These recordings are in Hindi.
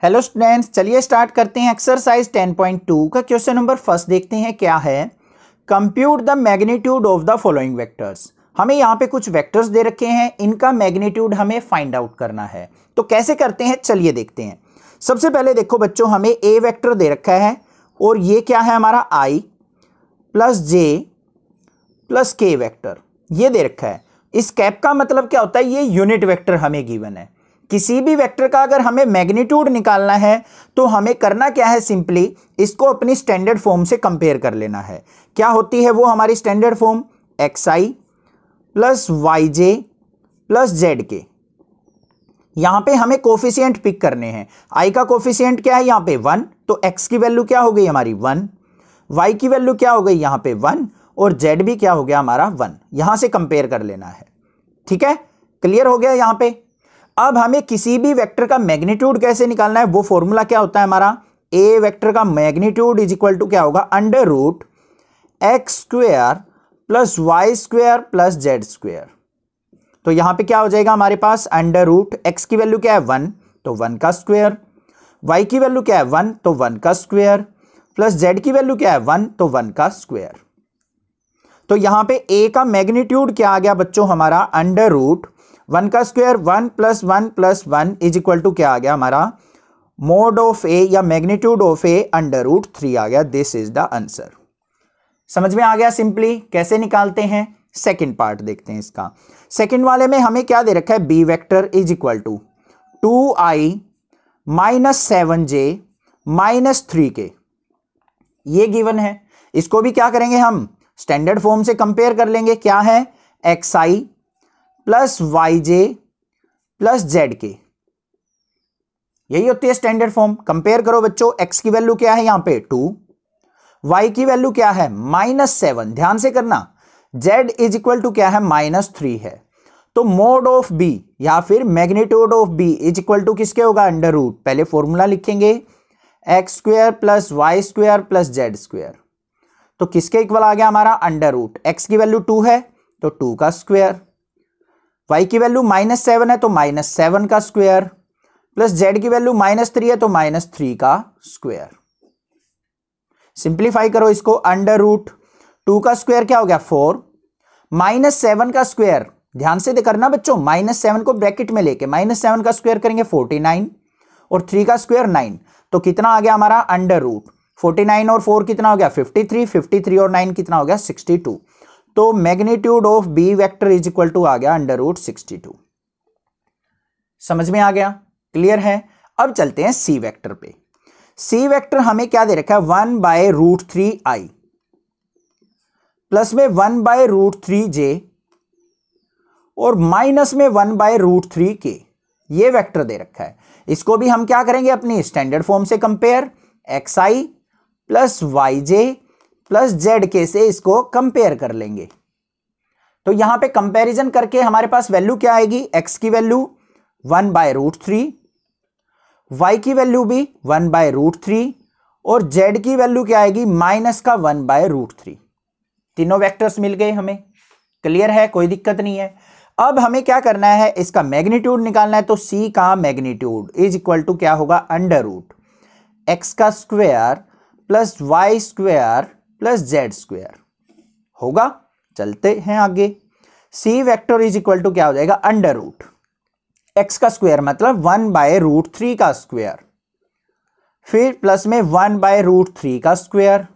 हेलो स्टूडेंट्स, चलिए स्टार्ट करते हैं। एक्सरसाइज 10.2 का क्वेश्चन नंबर फर्स्ट देखते हैं क्या है। Compute the magnitude of the following vectors. हमें यहाँ पे कुछ वेक्टर्स दे रखे हैं, इनका मैग्नीट्यूड हमें फाइंड आउट करना है। तो कैसे करते हैं चलिए देखते हैं। सबसे पहले देखो बच्चों, हमें ए वेक्टर दे रखा है और ये क्या है हमारा आई plus J plus K vector ये दे रखा है। इस कैप का मतलब क्या होता है, ये यूनिट वेक्टर हमें गिवन है। किसी भी वेक्टर का अगर हमें मैग्नीट्यूड निकालना है तो हमें करना क्या है, सिंपली इसको अपनी स्टैंडर्ड फॉर्म से कंपेयर कर लेना है। क्या होती है वो हमारी standard form, x I plus Y J plus Z के। यहां पे हमें कोफिशिएंट पिक करने हैं। आई का कोफिशिएंट क्या है यहां पे 1, तो एक्स की वैल्यू क्या हो गई हमारी 1, वाई की वैल्यू क्या हो गई यहां पे 1 और जेड भी क्या हो गया हमारा 1। यहां से कंपेयर कर लेना है। ठीक है, क्लियर हो गया यहां पे। अब हमें किसी भी वेक्टर का मैग्नीट्यूड कैसे निकालना है, वो फॉर्मूला क्या होता है हमारा, ए वेक्टर का मैग्नीट्यूड इज इक्वल टू क्या होगा, under root x square plus y square plus z square. तो यहां पे क्या हो जाएगा हमारे पास, अंडर रूट एक्स की वैल्यू क्या है 1 तो 1 का स्क्वेयर, वाई की वैल्यू क्या है 1 तो 1 का स्क्वेयर प्लस जेड की वैल्यू क्या है 1 तो 1 का स्क्वेयर। तो यहां पे ए का मैग्नीट्यूड क्या आ गया बच्चों हमारा, अंडर रूट 1 का square 1 plus 1 is equal to क्या आ गया हमारा, मोड ऑफ ए या magnitude of A under root 3 आ गया। This is the answer. समझ में आ गया सिंपली कैसे निकालते हैं। सेकंड पार्ट देखते हैं इसका। सेकंड वाले में हमें क्या दे रखा है, B vector is equal to 2i minus 7j minus 3k ये गिवन है। इसको भी क्या करेंगे हम, स्टैंडर्ड फॉर्म से कंपेयर कर लेंगे। क्या है, x I plus Y J plus Z के, यही होती है स्टैंडर्ड फॉर्म। कंपेयर करो बच्चों, एक्स की वैल्यू क्या है यहां पे 2, वाई की वैल्यू क्या है -7, ध्यान से करना, जेड इज इक्वल टू क्या है -3 है। तो मोड ऑफ बी या फिर magnitude of B is equal to किसके होगा, अंडर रूट, पहले फॉर्मूला लिखेंगे x square plus y square plus z square. तो किसके इक्वल आ गया हमारा, अंडर रूट, एक्स की वैल्यू 2 है तो 2 का स्क्वेयर, y की वैल्यू -7 है तो -7 का स्क्वायर प्लस z की वैल्यू -3 है तो -3 का स्क्वायर। सिंप्लीफाई करो इसको, अंडर रूट 2 का स्क्वायर क्या हो गया 4, -7 का स्क्वायर, ध्यान से करना बच्चों, -7 को ब्रैकेट में लेके -7 का स्क्वायर करेंगे 49 और 3 का स्क्वायर 9, तो कितना आ गया हमारा अंडर रूट 49 और 4 कितना हो गया 53 और 9 कितना हो गया 62। तो magnitude of B vector is equal to आ गया अंडर रूट 62। समझ में आ गया, क्लियर है। अब चलते हैं सी वेक्टर पे। सी वेक्टर हमें क्या दे रखा है, 1/√3i प्लस में 1/√3j और माइनस में 1/√3k ये वेक्टर दे रखा है। इसको भी हम क्या करेंगे, अपनी स्टैंडर्ड फॉर्म से compare, x I plus Y J plus Z के से इसको कंपेयर कर लेंगे। तो यहां पे कंपैरिजन करके हमारे पास वैल्यू क्या आएगी, एक्स की वैल्यू 1/√3, वाई की वैल्यू भी 1/√3 और जेड की वैल्यू क्या आएगी माइनस का 1/√3। तीनों वेक्टर्स मिल गए हमें, क्लियर है, कोई दिक्कत नहीं है। अब हमें क्या करना है, इसका मैग्नीट्यूड निकालना है। तो सी का मैग्नीट्यूड इज इक्वल टू क्या होगा, अंडर रूट एक्स का square plus y square plus z square होगा। चलते हैं आगे। C vector is equal to क्या हो जाएगा, अंडर रूट एक्स का स्क्वायर मतलब 1/√3 का स्क्वायर, फिर प्लस में 1/√3 का स्क्वायर,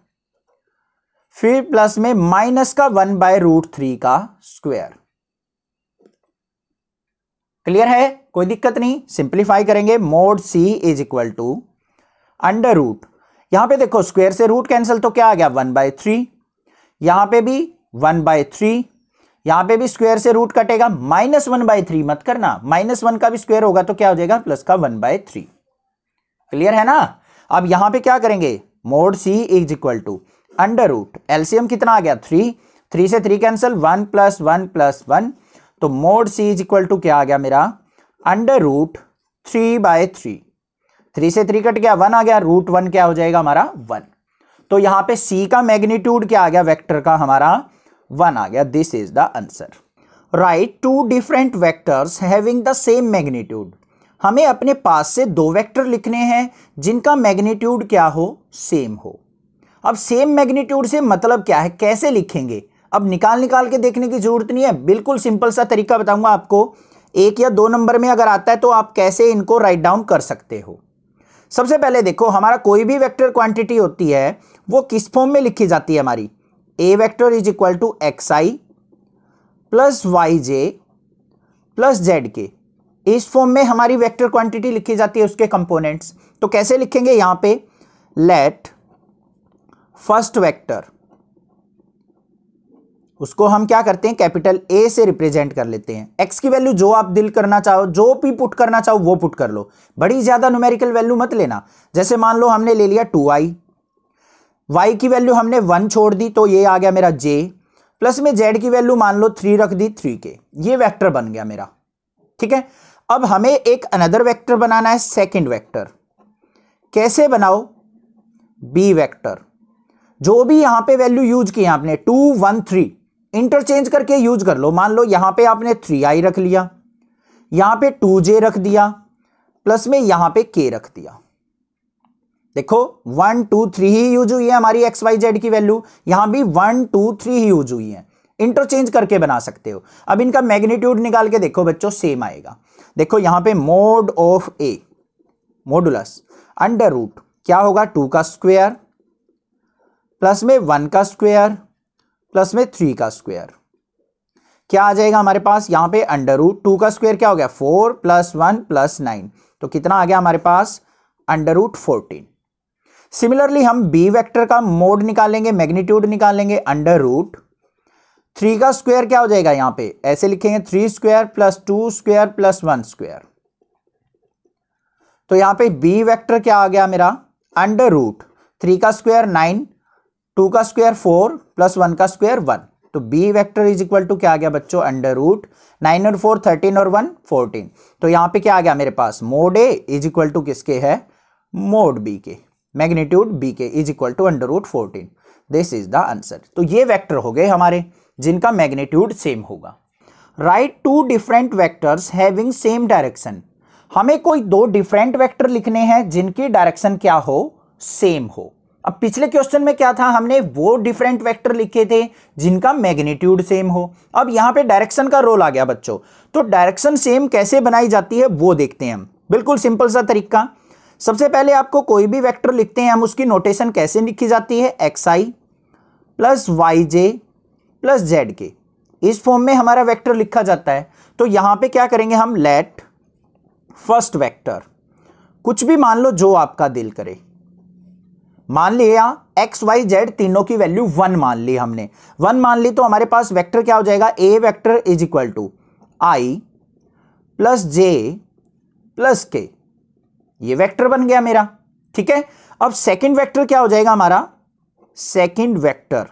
फिर प्लस में माइनस का 1/√3 का स्क्वायर। क्लियर है, कोई दिक्कत नहीं। सिंप्लीफाई करेंगे, mod C is equal to under root, यहां पे देखो स्क्वायर से रूट कैंसिल तो क्या आ गया 1/3, यहां पे भी 1/3, यहां पे भी स्क्वायर से रूट कटेगा, -1/3 मत करना, -1 का भी स्क्वायर होगा तो क्या हो जाएगा प्लस का 1/3। क्लियर है ना। अब यहां पे क्या करेंगे, mod C is equal to under root, LCM कितना आ गया 3 से 3 कैंसिल, 1 + 1 + 1, तो mod C is equal to क्या आ गया मेरा, अंडर रूट 3/3, 3 से 3 कट गया, 1 आ गया, √1 क्या हो जाएगा हमारा 1। तो यहां पे सी का मैग्नीट्यूड क्या आ गया वेक्टर का हमारा 1 आ गया। This is the answer. Right 2 different vectors having the same magnitude हमें अपने पास से दो वेक्टर लिखने हैं जिनका मैग्नीट्यूड क्या हो, सेम हो। अब सेम मैग्नीट्यूड से मतलब क्या है, कैसे लिखेंगे? अब निकाल के देखने की जरूरत नहीं है, बिल्कुल सिंपल सा तरीका बताऊंगा आपको। 1 या 2 नंबर में अगर आता है तो आप कैसे इनको राइट डाउन कर सकते हो। सबसे पहले देखो, हमारा कोई भी वेक्टर क्वांटिटी होती है वो किस फॉर्म में लिखी जाती है हमारी? A vector is equal to X I plus Y J plus Z K. इस फॉर्म में हमारी वेक्टर क्वांटिटी लिखी जाती है, उसके कंपोनेंट्स। तो कैसे लिखेंगे? यहां पे लेट फर्स्ट वेक्टर, उसको हम क्या करते हैं, कैपिटल ए से रिप्रेजेंट कर लेते हैं। एक्स की वैल्यू जो आप दिल करना चाहो, जो भी पुट करना चाहो वो पुट कर लो, बड़ी ज्यादा न्यूमेरिकल वैल्यू मत लेना। जैसे मान लो हमने ले लिया 2i, y की वैल्यू हमने 1 छोड़ दी तो ये आ गया मेरा j, प्लस में z की वैल्यू मान लो 3 रख दी, 3k। ये वेक्टर बन गया मेरा, ठीक है। अब हमें एक अनदर वेक्टर बनाना है, सेकंड वेक्टर। कैसे बनाओ? b वेक्टर, जो भी यहां पे वैल्यू यूज की आपने 2 1 3 इंटरचेंज करके यूज कर लो। मान लो यहां पे आपने 3i रख लिया, यहां पे 2j रख दिया, प्लस में यहां पे k रख दिया। देखो 1 2 3 ही यूज हुई है हमारी एक्स वाई जेड की वैल्यू, यहां भी 1 2 3 ही यूज हुई है। इंटरचेंज करके बना सकते हो। अब इनका मैग्नीट्यूड निकाल के देखो बच्चों, सेम आएगा। देखो यहां पे mod of A, modulus under root क्या होगा, 2 का स्क्वायर प्लस में 1 का स्क्वायर प्लस में 3 का स्क्वायर। क्या आ जाएगा हमारे पास? यहां पे अंडर रूट 2 का स्क्वायर क्या हो गया, 4 प्लस 1 प्लस 9, तो कितना आ गया हमारे पास, अंडर रूट 14। सिमिलरली हम बी वेक्टर का मोड निकालेंगे, मैग्नीट्यूड निकालेंगे, अंडर रूट 3 का स्क्वायर क्या हो जाएगा, यहां पे ऐसे लिखेंगे 3 square plus 2 square plus 1 square. तो यहां पे बी वेक्टर क्या आ गया मेरा, अंडर रूट 3 का स्क्वायर 9, 2 का स्क्वायर 4 प्लस 1 का स्क्वायर 1। तो B vector is equal to क्या आ गया बच्चों, अंडर रूट 9 और 4 13 और 1 14। तो यहां पे क्या आ गया मेरे पास, mod A is equal to किसके है, मोड बी के, मैग्नीट्यूड बी के is equal to under root 14। This is the answer. तो ये वेक्टर हो गए हमारे जिनका मैग्नीट्यूड सेम होगा। Right 2 different vectors having same direction. हमें कोई 2 डिफरेंट वेक्टर लिखने हैं जिनकी डायरेक्शन क्या हो, सेम हो। अब पिछले क्वेश्चन में क्या था, हमने वो डिफरेंट वेक्टर लिखे थे जिनका मैग्नीट्यूड सेम हो। अब यहां पे डायरेक्शन का रोल आ गया बच्चों। तो डायरेक्शन सेम कैसे बनाई जाती है वो देखते हैं हम। बिल्कुल सिंपल सा तरीका। सबसे पहले आपको कोई भी वेक्टर लिखते हैं हम, उसकी नोटेशन कैसे लिखी जाती है, x I plus Y J plus Z K. इस फॉर्म में हमारा वेक्टर लिखा जाता है। तो यहां पे क्या करेंगे हम, लेट फर्स्ट वेक्टर, कुछ भी मान लो जो आपका दिल करे। मान लिया एक्स वाई जेड तीनों की वैल्यू 1 मान ली हमने, 1 मान ली तो हमारे पास वेक्टर क्या हो जाएगा, A vector is equal to I plus J plus K. ये वेक्टर बन गया मेरा, ठीक है। अब सेकंड वेक्टर क्या हो जाएगा हमारा, सेकंड वेक्टर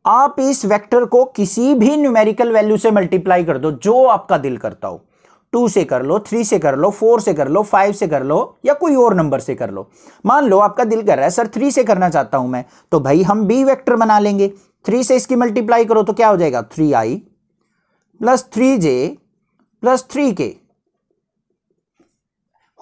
आप इस वेक्टर को किसी भी न्यूमेरिकल वैल्यू से मल्टीप्लाई कर दो, जो आपका दिल करता हो। 2 से कर लो, 3 से कर लो, 4 से कर लो, 5 से कर लो, या कोई और नंबर से कर लो। मान लो आपका दिल कर रहा है सर 3 से करना चाहता हूं मैं, तो भाई हम बी वेक्टर बना लेंगे। 3 से इसकी मल्टीप्लाई करो तो क्या हो जाएगा, 3i plus 3j plus 3k।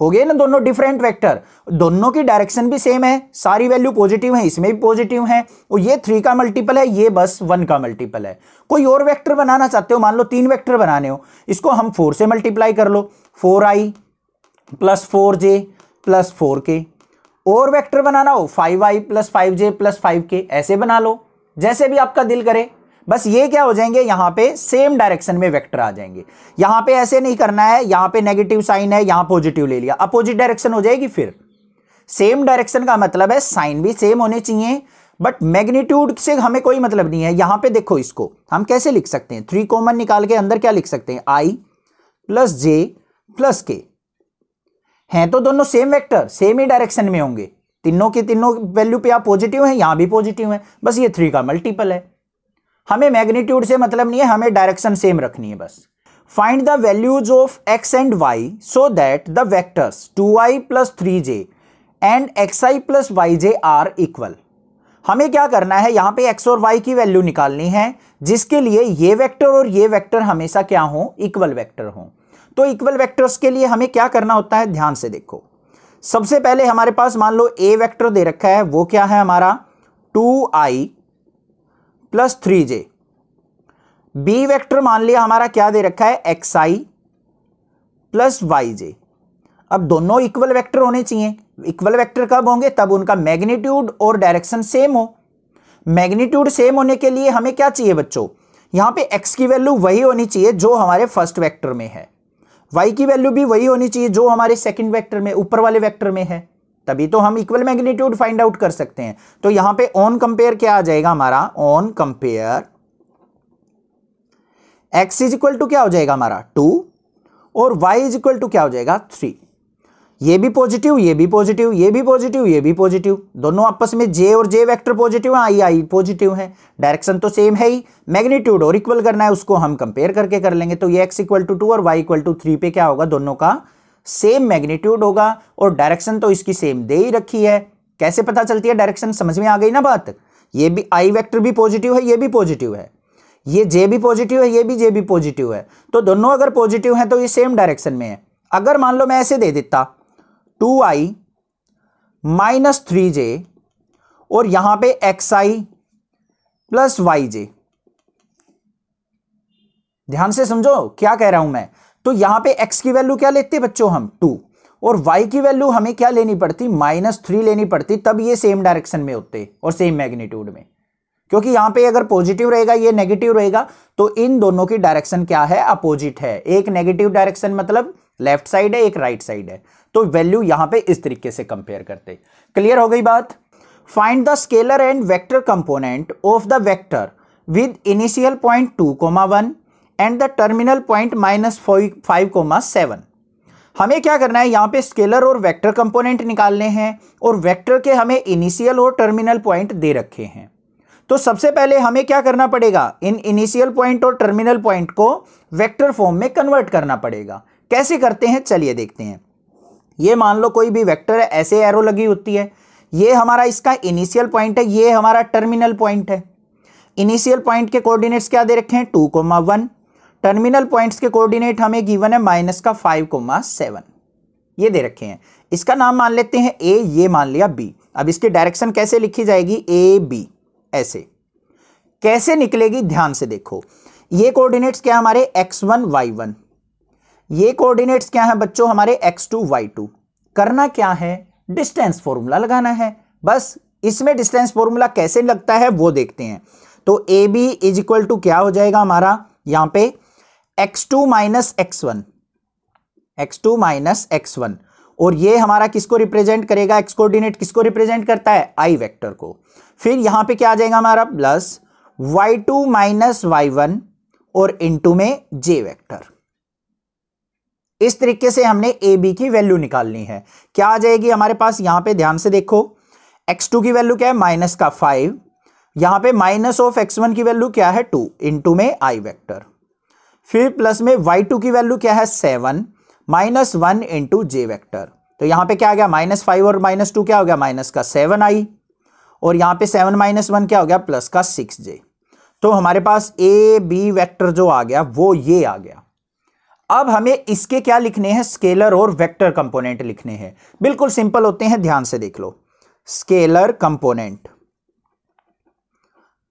हो गए ना दोनों डिफरेंट वेक्टर, दोनों की डायरेक्शन भी सेम है, सारी वैल्यू पॉजिटिव है, इसमें भी पॉजिटिव है, और ये 3 का मल्टीपल है, ये बस 1 का मल्टीपल है। कोई और वेक्टर बनाना चाहते हो, मान लो 3 वेक्टर बनाने हो, इसको हम 4 से मल्टीप्लाई कर लो, 4i plus 4j plus 4k। और वेक्टर बनाना हो 5i plus 5j plus 5k, ऐसे बना लो जैसे भी आपका दिल करे। बस ये क्या हो जाएंगे, यहां पे सेम डायरेक्शन में वेक्टर आ जाएंगे। यहां पे ऐसे नहीं करना है, यहां पे नेगेटिव साइन है, यहां पॉजिटिव ले लिया, अपोजिट डायरेक्शन हो जाएगी। फिर सेम डायरेक्शन का मतलब है साइन भी सेम होने चाहिए, बट मैग्नीट्यूड से हमें कोई मतलब नहीं है। यहां पे देखो, इसको हम कैसे लिख सकते हैं, 3 कॉमन निकाल के अंदर क्या लिख सकते हैं, i प्लस जे प्लस के। हैं तो दोनों सेम वेक्टर, सेम ही डायरेक्शन में होंगे, तीनों की तीनों वैल्यू पे आप पॉजिटिव हैं, यहां भी पॉजिटिव है, बस ये 3 का मल्टीपल है। हमें मैग्नीट्यूड से मतलब नहीं है, हमें डायरेक्शन सेम रखनी है बस। Find the values of x and y so that the vectors 2i plus 3j and xi plus yj are equal. हमें क्या करना है, यहां पे x और y की वैल्यू निकालनी है, जिसके लिए ये वेक्टर और ये वेक्टर हमेशा क्या हो, इक्वल वेक्टर हो। तो इक्वल वेक्टर्स के लिए हमें क्या करना होता है, ध्यान से देखो। सबसे पहले हमारे पास मान लो ए वेक्टर दे रखा है, वो क्या है हमारा 2i plus 3j। B vector मान लिया हमारा क्या दे रखा है, xi प्लस yj। अब दोनों इक्वल वेक्टर होने चाहिए। इक्वल वेक्टर कब होंगे, तब उनका मैग्नीट्यूड और डायरेक्शन सेम हो। मैग्नीट्यूड सेम होने के लिए हमें क्या चाहिए बच्चों, यहां पे x की वैल्यू वही होनी चाहिए जो हमारे फर्स्ट वेक्टर में है, y की वैल्यू भी वही होनी चाहिए जो हमारे सेकंड वेक्टर में, ऊपर वाले वेक्टर में है, तभी तो हम इक्वल मैग्नीट्यूड फाइंड आउट कर सकते हैं। तो यहां पे ऑन कंपेयर क्या आ जाएगा हमारा, on compare x is equal to क्या हो जाएगा हमारा 2 और y इज इक्वल टू क्या हो जाएगा 3। ये भी पॉजिटिव, ये भी पॉजिटिव, ये भी पॉजिटिव, ये भी पॉजिटिव, दोनों आपस में j और j वेक्टर पॉजिटिव है, i पॉजिटिव है, डायरेक्शन तो सेम है ही, मैग्नीट्यूड और इक्वल करना है, उसको हम कंपेयर करके कर लेंगे। तो ये x इक्वल टू 2 और y इक्वल टू 3 पे क्या होगा, दोनों का सेम मैग्नीट्यूड होगा और डायरेक्शन तो इसकी सेम दे ही रखी है। कैसे पता चलती है डायरेक्शन, समझ में आ गई ना बात। ये भी i वेक्टर भी पॉजिटिव है, ये भी पॉजिटिव है, ये j भी पॉजिटिव है, ये भी j भी पॉजिटिव है, तो दोनों अगर पॉजिटिव हैं तो ये सेम डायरेक्शन में है। अगर मान लो मैं ऐसे दे देता 2i माइनस 3j और यहां पे xi प्लस yj, ध्यान से समझो क्या कह रहा हूं मैं। तो यहां पे x की वैल्यू क्या लेते बच्चों हम 2 और y की वैल्यू हमें क्या लेनी पड़ती, -3 लेनी पड़ती, तब ये सेम डायरेक्शन में होते और सेम मैग्नीट्यूड में। क्योंकि यहां पे अगर पॉजिटिव रहेगा, ये नेगेटिव रहेगा, तो इन दोनों की डायरेक्शन क्या है, अपोजिट है। एक नेगेटिव डायरेक्शन मतलब लेफ्ट साइड है, एक राइट साइड है, तो वैल्यू यहां पे इस तरीके से कंपेयर करते। क्लियर हो गई बात। Find the scalar and vector component of the vector with initial point 2,1 and the terminal point -5,7। हमें क्या करना है, यहां पे स्केलर और वेक्टर कंपोनेंट निकालने हैं और वेक्टर के हमें इनिशियल और टर्मिनल पॉइंट दे रखे हैं। तो सबसे पहले हमें क्या करना पड़ेगा, इन इनिशियल पॉइंट और टर्मिनल पॉइंट को वेक्टर फॉर्म में कन्वर्ट करना पड़ेगा। कैसे करते हैं चलिए देखते हैं। ये मान लो कोई भी वेक्टर है, ऐसे एरो लगी होती है, ये हमारा इसका इनिशियल पॉइंट है, ये हमारा टर्मिनल पॉइंट है। इनिशियल पॉइंट के कोऑर्डिनेट्स क्या दे रखे हैं 2,1, टर्मिनल पॉइंट्स के कोऑर्डिनेट हमें गिवन है -5,7 ये दे रखे हैं। इसका नाम मान लेते हैं ए, ये मान लिया बी। अब इसकी डायरेक्शन कैसे लिखी जाएगी, ए बी, ऐसे कैसे निकलेगी, ध्यान से देखो। ये कोऑर्डिनेट्स क्या हमारे x1 y1, ये कोऑर्डिनेट्स क्या है बच्चों हमारे x2 y2। करना क्या है, डिस्टेंस फॉर्मूला लगाना है बस। इसमें डिस्टेंस फॉर्मूला कैसे लगता है वो देखते हैं। तो A B is equal to क्या हो जाएगा हमारा, यहां पे x2 minus x1, x2 minus x1, और ये हमारा किसको रिप्रेजेंट करेगा, x कोऑर्डिनेट किसको रिप्रेजेंट करता है, i वेक्टर को। फिर यहां पे क्या आ जाएगा हमारा प्लस y2 माइनस y1 और इनटू में j वेक्टर। इस तरीके से हमने ए बी की वैल्यू निकालनी है। क्या आ जाएगी हमारे पास, यहां पे ध्यान से देखो, x2 की वैल्यू क्या है -5, यहां पे माइनस ऑफ x1 की वैल्यू क्या है 2 इनटू में i वेक्टर। फिर प्लस में y2 की वैल्यू क्या है 7 -1 इंटू j वेक्टर। तो यहां पे क्या आ गया -5 और -2 क्या हो गया, माइनस का 7i, और यहां पे 7 - 1 क्या हो गया, प्लस का 6j। तो हमारे पास ए बी वेक्टर जो आ गया वो ये आ गया। अब हमें इसके क्या लिखने हैं, स्केलर और वेक्टर कंपोनेंट लिखने हैं। बिल्कुल सिंपल होते हैं, ध्यान से देख लो। स्केलर कंपोनेंट,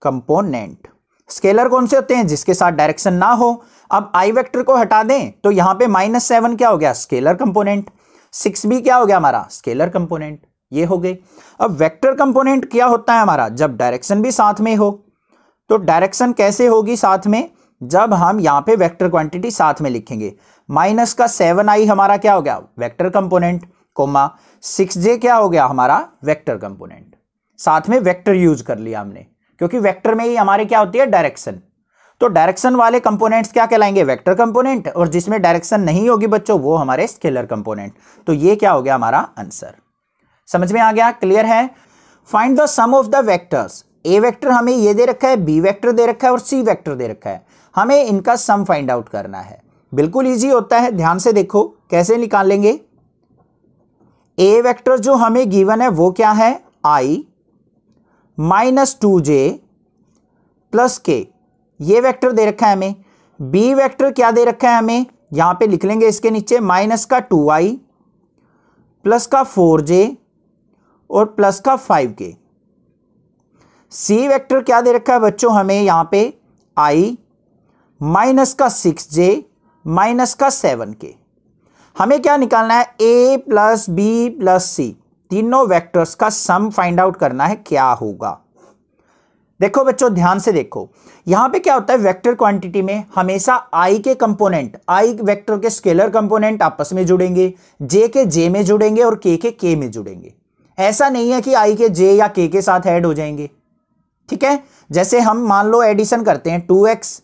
कंपोनेंट स्केलर कौन से होते हैं, जिसके साथ डायरेक्शन ना हो। अब आई वेक्टर को हटा दें तो यहां पे -7 क्या हो गया, स्केलर कंपोनेंट, 6 भी क्या हो गया हमारा, स्केलर कंपोनेंट, ये हो गई। अब वेक्टर कंपोनेंट क्या होता है हमारा, जब डायरेक्शन भी साथ में हो। तो डायरेक्शन कैसे होगी साथ में, जब हम यहां पे वेक्टर क्वांटिटी साथ में लिखेंगे। माइनस का 7i हमारा क्या हो गया, वेक्टर कंपोनेंट, कोमा 6j क्या हो गया हमारा वेक्टर कंपोनेंट। साथ में वेक्टर यूज कर लिया हमने, क्योंकि वेक्टर में ही हमारे क्या होती है, डायरेक्शन। तो डायरेक्शन वाले कंपोनेंट्स क्या कहलाएंगे, वेक्टर कंपोनेंट, और जिसमें डायरेक्शन नहीं होगी बच्चों वो हमारे स्केलर कंपोनेंट। तो ये क्या हो गया हमारा आंसर। समझ में आ गया, क्लियर है। Find the sum of the vectors. A vector हमें ये दे रखा है, बी वेक्टर दे रखा है और सी वेक्टर दे रखा है। हमें इनका सम फाइंड आउट करना है। बिल्कुल इजी होता है, ध्यान से देखो कैसे निकालेंगे। ए वेक्टर जो हमें गिवन है वो क्या है, i -2j प्लस k, ये वेक्टर दे रखा है हमें। बी वेक्टर क्या दे रखा है हमें, यहां पे लिख लेंगे इसके नीचे माइनस का 2i प्लस का 4j और प्लस का 5k। सी वेक्टर क्या दे रखा है बच्चों हमें यहां पे i माइनस का 6j माइनस का 7k। हमें क्या निकालना है, a प्लस बी प्लस सी तीनों वेक्टर्स का सम फाइंड आउट करना है क्या होगा। देखो बच्चों ध्यान से देखो, यहां पे क्या होता है, वेक्टर क्वांटिटी में हमेशा i के कंपोनेंट, i वेक्टर के स्केलर कंपोनेंट आपस में जुड़ेंगे, j के j में जुड़ेंगे और k के k में जुड़ेंगे। ऐसा नहीं है कि i के j या k के साथ ऐड हो जाएंगे, ठीक है। जैसे हम मान लो एडिशन करते हैं 2x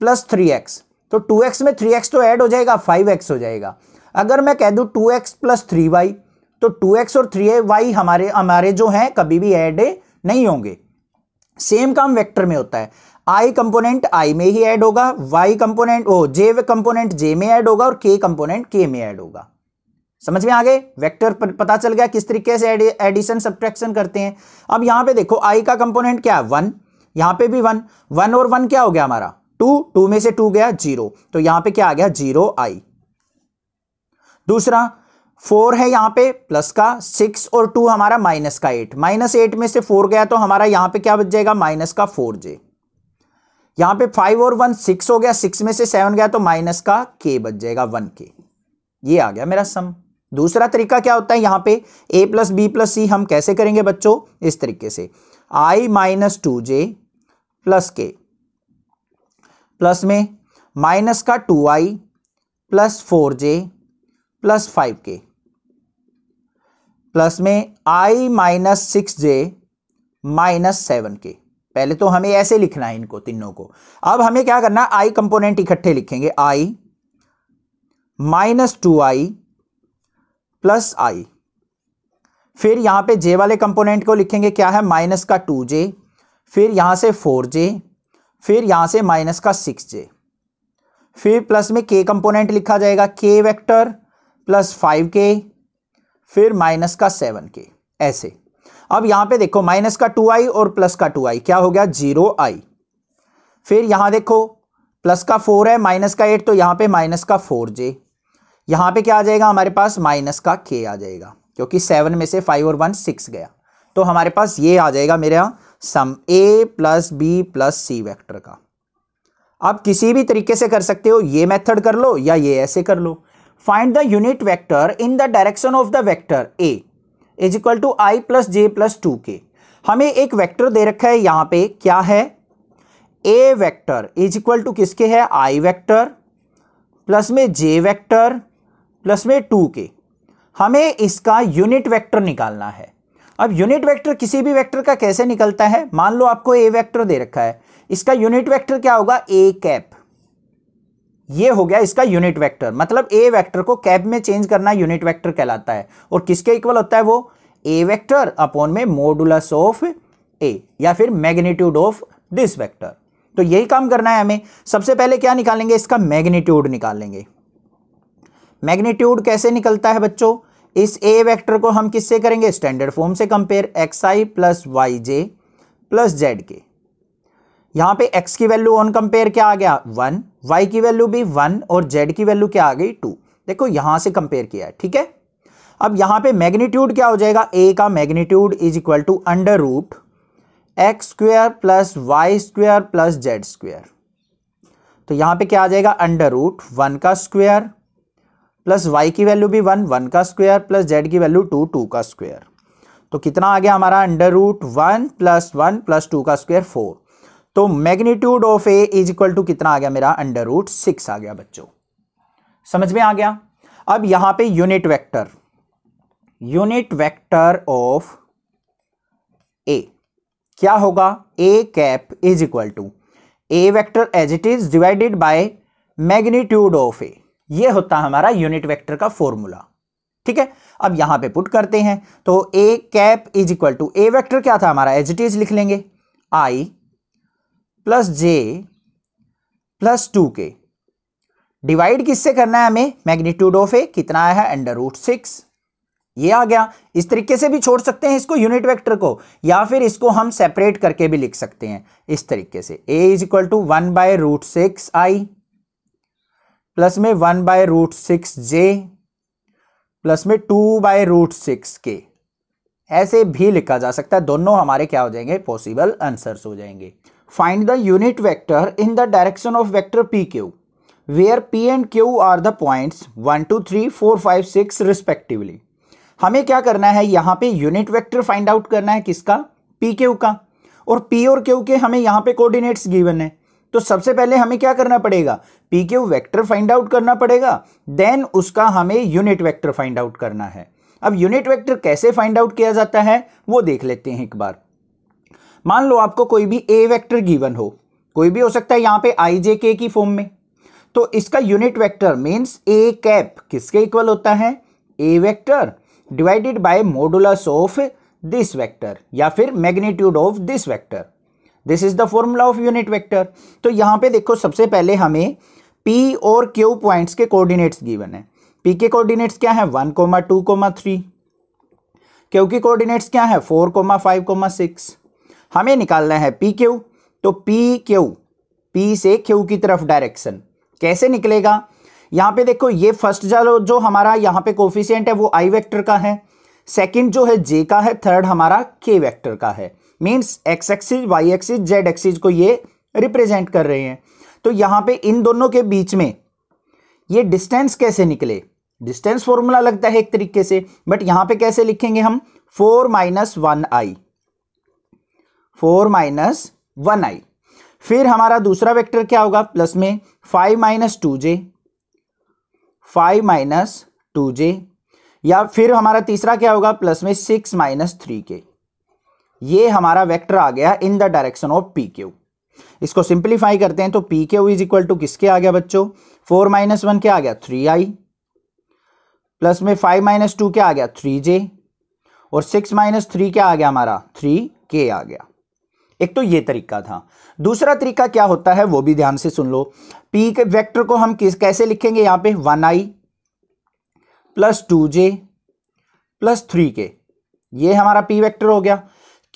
प्लस 3x, तो 2x में 3x तो ऐड हो जाएगा, 5x हो जाएगा। अगर मैं कह दूं 2x प्लस 3y, तो 2x और 3y हमारे जो हैं कभी भी ऐड नहीं होंगे। सेम काम वेक्टर में होता है, i कंपोनेंट i में ही ऐड होगा, y component j component j में ऐड होगा और k कंपोनेंट k में ऐड होगा। समझ में आ गए, वेक्टर पता चल गया किस तरीके से एडिशन सब्ट्रैक्शन करते हैं। अब यहां पे देखो i का कंपोनेंट क्या है 1, यहां पे भी 1, 1 और 1 क्या हो गया हमारा 2, 2 में से 2 गया 0, तो यहां पे क्या आ गया 0i। दूसरा 4 है यहां पे प्लस का 6 और 2 हमारा माइनस का 8, माइनस 8 में से 4 गया तो हमारा यहां पे क्या बच जाएगा माइनस का 4j। यहां पे 5 और 1 6 हो गया, 6 में से 7 गया तो माइनस का k बच जाएगा 1k। ये आ गया मेरा सम। दूसरा तरीका क्या होता है, यहां पे a प्लस बी प्लस सी हम कैसे करेंगे बच्चों, इस तरीके से i minus 2j plus k plus में माइनस का 2i plus 4j plus 5k plus में i minus 6j minus 7k। पहले तो हमें ऐसे लिखना है इनको तीनों को। अब हमें क्या करना है, i कंपोनेंट इकट्ठे लिखेंगे, i minus 2i plus i, फिर यहां पे j वाले कंपोनेंट को लिखेंगे क्या है माइनस का 2j, फिर यहां से 4j, फिर यहां से माइनस का 6j, फिर प्लस में k कंपोनेंट लिखा जाएगा k वेक्टर प्लस 5k, फिर माइनस का 7k ऐसे। अब यहां पे देखो माइनस का 2i और प्लस का 2i क्या हो गया 0i। फिर यहां देखो प्लस का 4 है माइनस का 8, तो यहां पे माइनस का 4j, यहां पे क्या आ जाएगा हमारे पास माइनस का k आ जाएगा, क्योंकि 7 में से 5 और 1 6 गया, तो हमारे पास ये आ जाएगा मेरा sum a plus b plus c vector का। आप किसी भी तरीके से कर सकते हो, ये मेथड कर लो या ये ऐसे कर लो। Find the unit vector in the direction of the vector a is equal to i plus j plus 2k। हमें एक वेक्टर दे रखा है यहां पे, क्या है a vector is equal to किसके है i वेक्टर प्लस में j वेक्टर प्लस में 2k। हमें इसका यूनिट वेक्टर निकालना है। अब यूनिट वेक्टर किसी भी वेक्टर का कैसे निकलता है, मान लो आपको a वेक्टर दे रखा है, इसका यूनिट वेक्टर क्या होगा a कैप। ये हो गया इसका यूनिट वेक्टर, मतलब a वेक्टर को कैप में चेंज करना यूनिट वेक्टर कहलाता है। और किसके इक्वल होता है वो, a वेक्टर अपॉन में मॉडुलस ऑफ a या फिर मैग्नीट्यूड ऑफ दिस वेक्टर। तो यही काम करना है हमें। सबसे पहले क्या निकालेंगे, इसका मैग्नीट्यूड निकाल लेंगे। मैग्नीट्यूड कैसे निकलता है बच्चों, इस a वेक्टर को हम किससे करेंगे स्टैंडर्ड फॉर्म से compare, xi plus yj plus zk। यहां पे x की वैल्यू ऑन कंपेयर क्या आ गया 1, y की वैल्यू भी 1 और z की वैल्यू क्या आ गई 2। देखो यहां से कंपेयर किया है, ठीक है। अब यहां पे मैग्नीट्यूड क्या हो जाएगा, a का magnitude is equal to under root x square plus y square plus z square. तो यहां पे क्या आ जाएगा अंडर रूट 1 का स्क्वायर प्लस y की वैल्यू भी 1, 1 का स्क्वायर प्लस z की वैल्यू 2, 2 का स्क्वायर। तो कितना आ गया हमारा अंडर रूट 1 प्लस 2 का स्क्वायर 4। तो magnitude of a is equal to कितना आ गया मेरा अंडर रूट 6 आ गया बच्चों। समझ में आ गया। अब यहां पे यूनिट वेक्टर ऑफ a क्या होगा, a cap is equal to a vector as it is divided by magnitude of a। ये होता है हमारा यूनिट वेक्टर का फॉर्मूला, ठीक है। अब यहां पे पुट करते हैं, तो a cap is equal to a vector क्या था हमारा एज इट इज लिख लेंगे i plus j plus 2k। Divide किससे करना है हमें, मैग्नीट्यूड ऑफ a कितना आया है अंडर रूट 6, ये आ गया। इस तरीके से भी छोड़ सकते हैं इसको यूनिट वेक्टर को, या फिर इसको हम सेपरेट करके भी लिख सकते हैं इस तरीके से, a is equal to 1 by root 6 i plus में 1/√6j प्लस में 2/√6k, ऐसे भी लिखा जा सकता है। दोनों हमारे क्या हो जाएंगे, पॉसिबल आंसर्स हो जाएंगे। Find the unit vector in the direction of vector P Q where P and Q are the points 1 2 3 4 5 6 respectively. हमें क्या करना है, यहां पे यूनिट वेक्टर फाइंड आउट करना है, किसका, पी क्यू का, और पी और क्यू के हमें यहां पे कोऑर्डिनेट्स गिवन है। तो सबसे पहले हमें क्या करना पड़ेगा, P Q vector find out करना पड़ेगा, देन उसका हमें यूनिट वेक्टर फाइंड आउट करना है। अब यूनिट वेक्टर कैसे फाइंड आउट किया जाता है वो देख लेते हैं एक बार। मान लो आपको कोई भी ए वेक्टर गिवन हो, कोई भी हो सकता है यहां पे आई जे के की फॉर्म में, तो इसका unit vector means A cap किसके इक्वल होता है, A vector divided by modulus of this vector या फिर magnitude of this vector. This is the formula of unit vector. तो यहां पे देखो सबसे पहले हमें पी और क्यू पॉइंट्स के कोऑर्डिनेट्स गिवन है। पी के कोऑर्डिनेट्स क्या है 1, 2, 3, क्यू के कोऑर्डिनेट्स क्या है 4, 5, 6। हमें निकालना है पी क्यू, तो पी क्यू, पी से क्यू की तरफ डायरेक्शन कैसे निकलेगा, यहां पे देखो ये फर्स्ट जो हमारा यहां पे कोफिशिएंट है वो आई वेक्टर का है, सेकंड जो है जे का है, थर्ड हमारा के वेक्टर का है। Means x axis, y axis, z axis को ये रिप्रेजेंट कर रहे हैं। तो यहां पे इन दोनों के बीच में ये डिस्टेंस कैसे निकले, डिस्टेंस फॉर्मूला लगता है एक तरीके से, बट यहां पे कैसे लिखेंगे हम 4 - 1i, 4 - 1i। फिर हमारा दूसरा वेक्टर क्या होगा, प्लस में 5 - 2j, 5 - 2j, या फिर हमारा तीसरा क्या होगा, प्लस में 6 - 3k। ये हमारा वेक्टर आ गया in the direction of P Q. इसको सिंप्लीफाई करते हैं तो P Q is equal to किसके आ गया बच्चों, 4 - 1 क्या आ गया 3i, प्लस में 5 - 2 क्या आ गया 3j, और 6 - 3 क्या आ गया हमारा 3k आ गया। एक तो ये तरीका था। दूसरा तरीका क्या होता है वो भी ध्यान से सुन लो। पी के वेक्टर को हम कैसे लिखेंगे, यहां पे 1i plus 2j plus 3k, ये हमारा पी वेक्टर हो गया।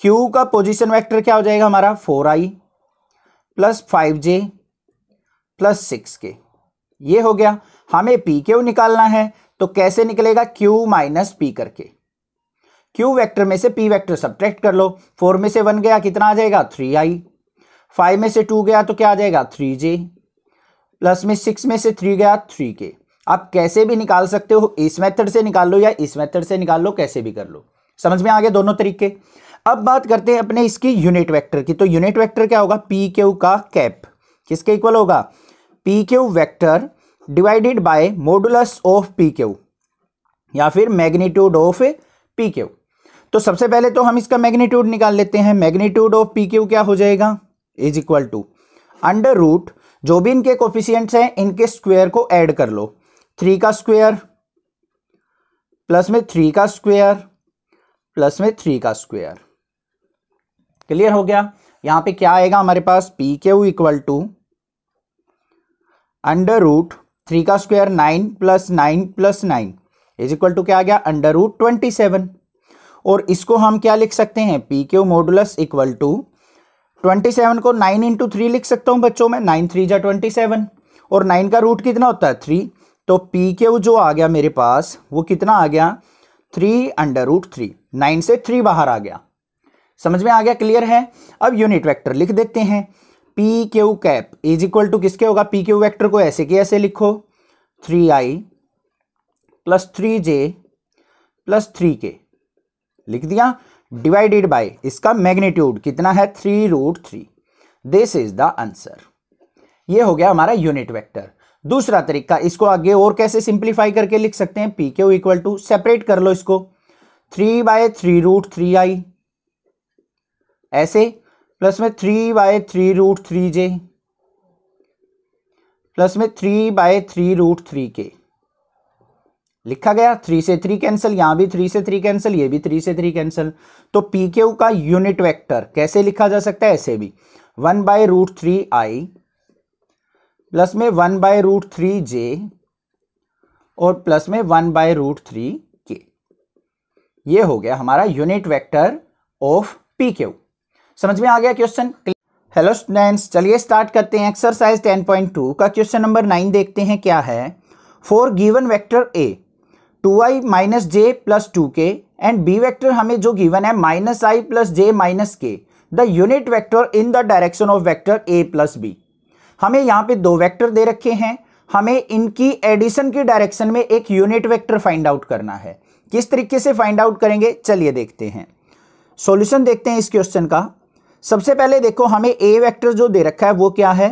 क्यू का पोजीशन वेक्टर क्या हो जाएगा हमारा 4i plus 5j plus 6k, ये हो गया। हमें पी क्यू निकालना है तो कैसे निकलेगा, क्यू माइनस पी करके, क्यू वेक्टर में से पी वेक्टर सब्ट्रैक्ट कर लो। 4 में से 1 गया कितना आ जाएगा 3i, 5 में से 2 गया तो क्या आ जाएगा 3j, प्लस में 6 में से 3 गया 3k। आप कैसे भी निकाल सकते हो, इस मेथड से निकाल लो या इस मेथड से निकाल लो, कैसे भी कर लो। समझ में आ गया दोनों तरीके। अब बात करते हैं अपने इसकी यूनिट वेक्टर की। तो यूनिट वेक्टर क्या होगा, पी क्यू का कैप किसके इक्वल होगा, P Q vector divided by modulus of P Q या फिर मैग्नीट्यूड ऑफ पी क्यू। तो सबसे पहले तो हम इसका मैग्नीट्यूड निकाल लेते हैं। मैग्नीट्यूड ऑफ पी क्यू क्या हो जाएगा, is equal to under root जो भी इनके कोफिशिएंट्स हैं इनके स्क्वायर को ऐड कर लो, 3 का स्क्वायर प्लस में 3 का स्क्वायर प्लस में 3 का स्क्वायर। क्लियर हो गया। यहां पे क्या आएगा हमारे पास, P Q equal to under root 3 का square 9 plus 9 plus 9 is equal to क्या आ गया अंडर रूट 27। और इसको हम क्या लिख सकते हैं, P Q modulus equal to 27 को 9 इंटू 3 लिख सकता हूं बच्चों में, 9 3 जा 27, और 9 का रूट कितना होता है 3। तो पी क्यू जो आ गया मेरे पास वो कितना आ गया 3 अंडर रूट 3, 9 से 3 बाहर आ गया। समझ में आ गया, क्लियर है। अब यूनिट वेक्टर लिख देते हैं, P Q cap is equal to किसके होगा, पी क्यू वेक्टर को ऐसे कि ऐसे लिखो 3i plus 3j plus 3k लिख दिया, डिवाइडेड बाय इसका मैग्नीट्यूड कितना है 3√3। This is the answer. ये हो गया हमारा यूनिट वेक्टर। दूसरा तरीका, इसको आगे और कैसे सिंप्लीफाई करके लिख सकते हैं, P Q equal to separate कर लो इसको 3/3√3i ऐसे, प्लस में 3/3√3j प्लस में 3/3√3k लिखा गया। 3 से 3 कैंसिल, यहां भी 3 से 3 कैंसिल, ये भी 3 से 3 कैंसिल। तो पी क्यू का यूनिट वेक्टर कैसे लिखा जा सकता है, ऐसे भी 1/√3i प्लस में 1/√3j और प्लस में 1/√3k। ये हो गया हमारा unit vector of P Q. समझ में आ गया क्वेश्चन। हेलो स्टूडेंट्स, चलिए स्टार्ट करते हैं एक्सरसाइज 10.2 का क्वेश्चन नंबर 9 देखते हैं क्या है। For given vector a 2i minus j plus 2k and b vector हमें जो गिवन है minus i plus j minus k, the unit vector in the direction of vector a plus b. हमें यहाँ पे दो वेक्टर दे रखे हैं, हमें इनकी एडिशन की डायरेक्शन में एक यूनिट वेक्टर फाइंड आउट करना है। किस तरीके से फाइंड आउट करेंगे चलिए देखते हैं। सॉल्यूशन देखते हैं इस क्वेश्चन का। सबसे पहले देखो हमें ए वेक्टर जो दे रखा है वो क्या है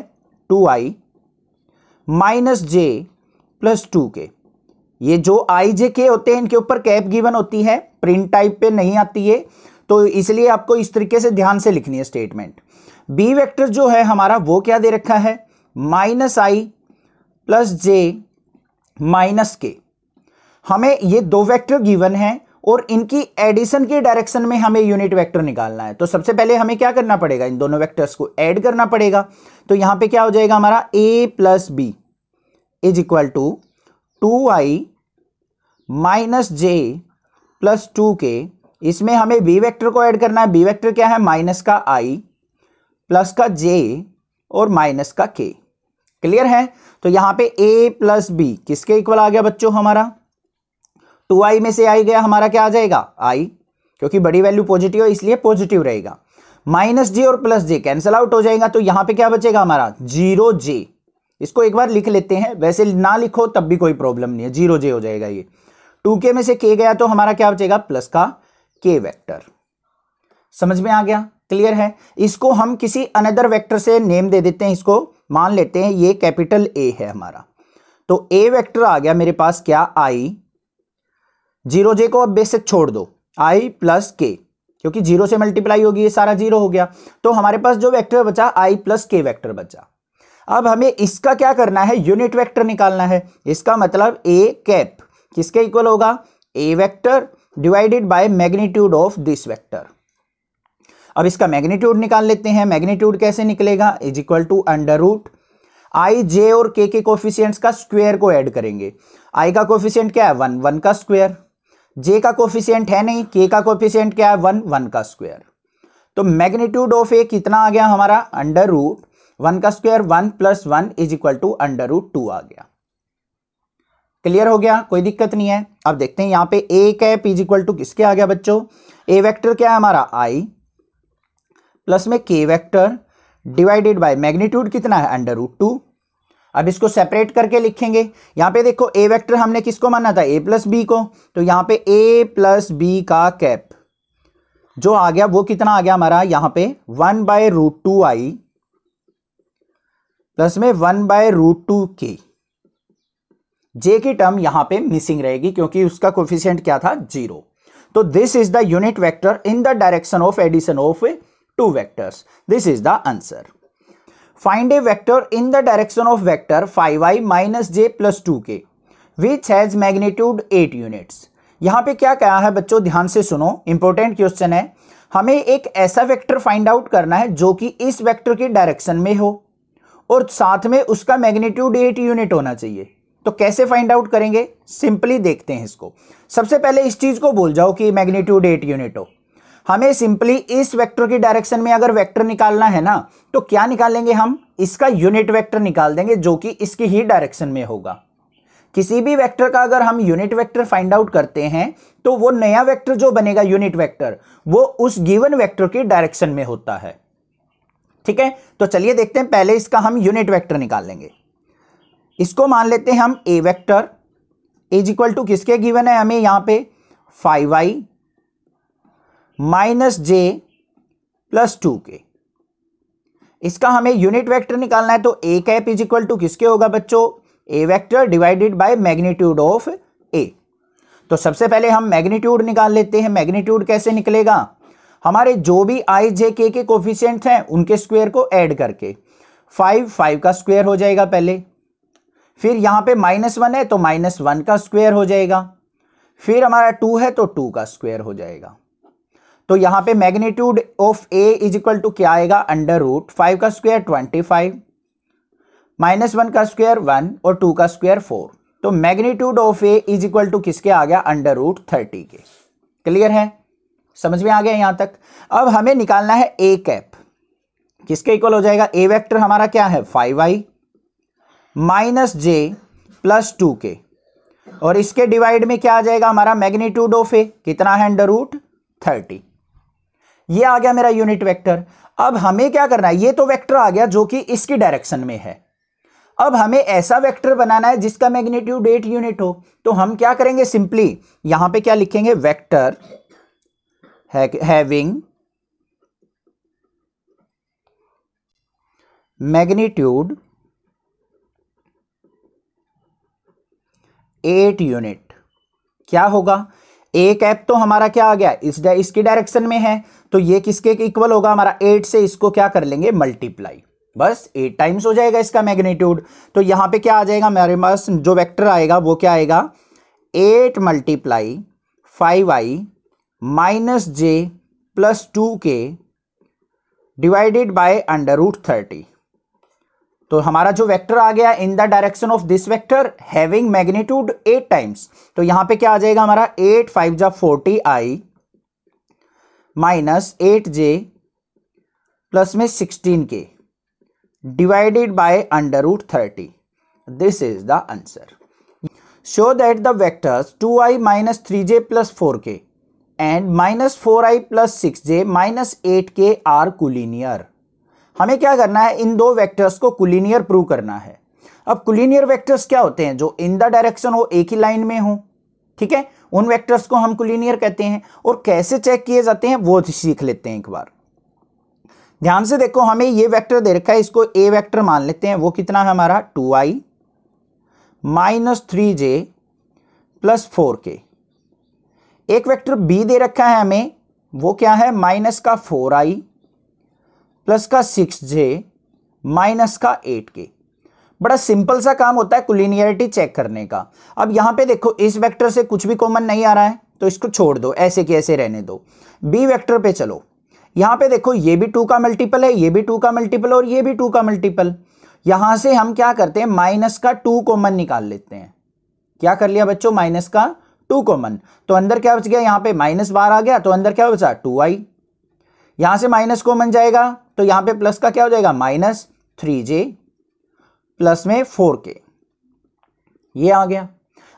2i minus j plus 2k। ये जो आई जे के होते हैं इनके ऊपर कैप गिवन होती है, प्रिंट टाइप पे नहीं आती है, तो इसलिए आपको इस तरीके से ध्यान से लिखनी है स्टेटमेंट। बी वेक्टर जो है हमारा वो क्या दे रखा है minus i plus j minus के। हमें ये दो वेक्टर गिवन है और इनकी एडिशन की डायरेक्शन में हमें यूनिट वेक्टर निकालना है। तो सबसे पहले हमें क्या करना पड़ेगा, इन दोनों वेक्टर्स को ऐड करना पड़ेगा। तो यहां पे क्या हो जाएगा हमारा a plus b is equal to 2i minus j plus 2k। इसमें हमें b वेक्टर को ऐड करना है। b वेक्टर क्या है माइनस का i प्लस का j और माइनस का k। क्लियर है। तो यहां पे a प्लस बी किसके इक्वल आ गया बच्चों हमारा 2i में से आई गया हमारा क्या आ जाएगा i, क्योंकि बड़ी वैल्यू पॉजिटिव है इसलिए पॉजिटिव रहेगा। माइनस जे और प्लस जे कैंसिल आउट हो जाएगा, तो यहां पे क्या बचेगा हमारा 0j। इसको एक बार लिख लेते हैं, वैसे ना लिखो तब भी कोई प्रॉब्लम नहीं है, 0j हो जाएगा। ये 2k में से k गया तो हमारा क्या बचेगा प्लस का k वेक्टर। समझ में आ गया, क्लियर है। इसको हम किसी अनदर वेक्टर से नेम दे देते हैं, इसको मान लेते हैं ये कैपिटल A है हमारा। तो a वेक्टर आ गया मेरे पास क्या i, 0j को अब बेसिक छोड़ दो, i प्लस के, क्योंकि 0 से मल्टीप्लाई होगी ये सारा 0 हो गया। तो हमारे पास जो वेक्टर बचा i प्लस के वेक्टर बचा। अब हमें इसका क्या करना है यूनिट वेक्टर निकालना है। इसका मतलब a कैप किसके इक्वल होगा a vector divided by magnitude of this vector. अब इसका मैग्नीट्यूड निकाल लेते हैं। मैग्नीट्यूड कैसे निकलेगा is equal to under root i j और k के कोफिशिएंट्स का स्क्वायर को ऐड करेंगे। i का कोफिशिएंट क्या है 1, 1 का स्क्वायर। j का कोफिशिएंट है नहीं, k का कोफिशिएंट क्या है 1, 1 का स्क्वायर। तो मैग्नीट्यूड ऑफ a कितना आ गया हमारा अंडर रूट 1 का square 1 plus 1 is equal to under root 2 आ गया। क्लियर हो गया, कोई दिक्कत नहीं है। अब देखते हैं यहाँ पे a cap is equal to किसके आ गया बच्चों, a वेक्टर क्या है हमारा i प्लस में k vector divided by magnitude कितना है अंडर रूट 2। अब इसको सेपरेट करके लिखेंगे। यहां पे देखो a वेक्टर हमने किसको माना था a प्लस बी को, तो यहां पे a प्लस बी का कैप जो आ गया वो कितना आ गया हमारा यहां पे 1 बाय रूट 2i प्लस में 1 बाय रूट 2k। j की टर्म यहां पे मिसिंग रहेगी क्योंकि उसका कोफिशिएंट क्या था 0। तो this is the unit vector in the direction of addition of two vectors. This is the answer. Find a vector in the direction of vector 5i minus j plus 2k which has magnitude 8 units. यहां पे क्या कहा है बच्चों, ध्यान से सुनो, इंपॉर्टेंट क्वेश्चन है। हमें एक ऐसा वेक्टर फाइंड आउट करना है जो कि इस वेक्टर की डायरेक्शन में हो और साथ में उसका मैग्नीट्यूड 8 यूनिट होना चाहिए। तो कैसे फाइंड आउट करेंगे, सिंपली देखते हैं इसको। सबसे पहले इस चीज को भूल जाओ कि मैग्नीट्यूड 8 यूनिट हो। हमें सिंपली इस वेक्टर की डायरेक्शन में अगर वेक्टर निकालना है ना, तो क्या निकालेंगे हम, इसका यूनिट वेक्टर निकाल देंगे जो कि इसकी ही डायरेक्शन में होगा। किसी भी वेक्टर का अगर हम यूनिट वेक्टर फाइंड आउट करते हैं तो वो नया वेक्टर जो बनेगा यूनिट वेक्टर वो उस गिवन वेक्टर की डायरेक्शन में होता है। ठीक है, तो चलिए देखते हैं। पहले इसका हम यूनिट वेक्टर निकाल लेंगे। इसको मान लेते हैं हम a vector is equal to किसके गिवन है हमें यहां पे 5i minus j plus 2k। इसका हमें यूनिट वेक्टर निकालना है, तो a cap is equal to किसके होगा बच्चों a vector divided by magnitude of a। तो सबसे पहले हम मैग्नीट्यूड निकाल लेते हैं। मैग्नीट्यूड कैसे निकलेगा, हमारे जो भी i j k के कोफिशिएंट हैं उनके स्क्वायर को ऐड करके 5 का स्क्वायर हो जाएगा पहले, फिर यहां पे -1 है तो -1 का स्क्वायर हो जाएगा, फिर हमारा 2 है तो 2 का स्क्वायर हो जाएगा। तो यहां पे magnitude of a is equal to क्या आएगा अंडर रूट 5 का स्क्वायर 25 -1 का स्क्वायर 1 और 2 का स्क्वायर 4। तो magnitude of a is equal to किसके आ गया अंडर रूट 30 के। क्लियर है, समझ में आ गया यहां तक। अब हमें निकालना है a कैप। किसके इक्वल हो जाएगा, ए वेक्टर हमारा क्या है 5i minus j plus 2k, और इसके डिवाइड में क्या आ जाएगा हमारा मैग्नीट्यूड ऑफ ए, कितना है √30। ये आ गया मेरा यूनिट वेक्टर। अब हमें क्या करना है, ये तो वेक्टर आ गया जो कि इसकी डायरेक्शन में है। अब हमें ऐसा वेक्टर बनाना है जिसका मैग्नीट्यूड 8 यूनिट हो। तो हम क्या करेंगे, सिंपली यहां पे क्या लिखेंगे, वेक्टर हैविंग मैग्नीट्यूड 8 यूनिट। क्या होगा, ए कैप तो हमारा क्या आ गया, इसकी डायरेक्शन में है, तो ये किसके इक्वल होगा हमारा 8 से इसको क्या कर लेंगे मल्टीप्लाई, बस 8 टाइम्स हो जाएगा इसका मैग्नीट्यूड। तो यहां पे क्या आ जाएगा हमारे पास, जो वेक्टर आएगा वो क्या आएगा 8 × 5i minus j plus 2k divided by √30। तो हमारा जो वेक्टर आ गया in the direction of this vector having magnitude 8 times, तो यहां पे क्या आ जाएगा हमारा 8 × 5 = 40i माइनस 8j प्लस में 16k divided by √30। This is the answer. Show that the vectors 2i minus 3j plus 4k and minus 4i plus 6j minus 8k are collinear. हमें क्या करना है, इन दो वेक्टर्स को कोलिनियर प्रूव करना है। अब कोलिनियर वेक्टर्स क्या होते हैं, जो इन द डायरेक्शन हो, एक ही लाइन में हो, ठीक है, उन वेक्टर्स को हम कोलिनियर कहते हैं। और कैसे चेक किए जाते हैं वो सीख लेते हैं एक बार। ध्यान से देखो, हमें ये वेक्टर दे रखा है, इसको ए वेक्टर मान लेते हैं। वो कितना है हमारा 2i minus 3j plus 4k। एक वेक्टर बी दे रखा है हमें, वो क्या है माइनस का 4i प्लस का 6j माइनस का 8k। बड़ा सिंपल सा काम होता है कोलिनियरिटी चेक करने का। अब यहां पे देखो, इस वेक्टर से कुछ भी कॉमन नहीं आ रहा है तो इसको छोड़ दो, ऐसे के ऐसे रहने दो। बी वेक्टर पे चलो, यहां पे देखो ये भी 2 का मल्टीपल है, ये भी 2 का मल्टीपल और ये भी 2 का मल्टीपल। यहां से हम क्या करते हैं, माइनस का 2 कॉमन निकाल लेते हैं। क्या कर लिया बच्चों, माइनस का 2 कॉमन, तो अंदर क्या बच गया, यहां पे माइनस बार आ गया, तो अंदर क्या बचा 2i। यहां से माइनस कॉमन जाएगा तो यहां पे प्लस का क्या हो जाएगा माइनस 3j प्लस में 4k, ये आ गया।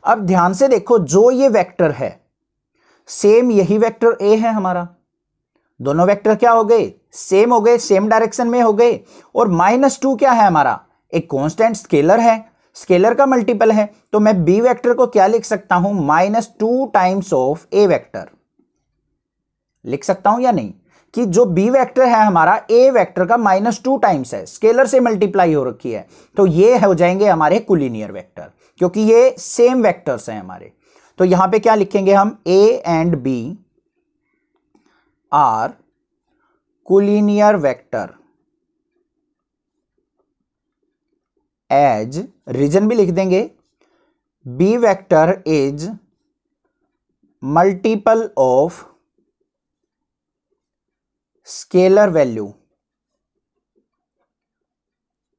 अब ध्यान से देखो, जो ये वेक्टर है सेम यही वेक्टर ए है हमारा। दोनों वेक्टर क्या हो गए, सेम हो गए, सेम डायरेक्शन में हो गए। और -2 क्या है हमारा, एक कांस्टेंट स्केलर है, स्केलर का मल्टीपल है। तो मैं बी वेक्टर को क्या लिख सकता हूं, -2 टाइम्स ऑफ ए वेक्टर लिख सकता हूं या नहीं, कि जो बी वेक्टर है हमारा ए वेक्टर का -2 टाइम्स है, स्केलर से मल्टीप्लाई हो रखी है। तो ये हो जाएंगे हमारे कोलिनियर वेक्टर, क्योंकि ये सेम वेक्टर्स हैं हमारे। तो यहां पे क्या लिखेंगे हम, a and b are collinear vector as, reason भी लिख देंगे, b vector is multiple of scalar value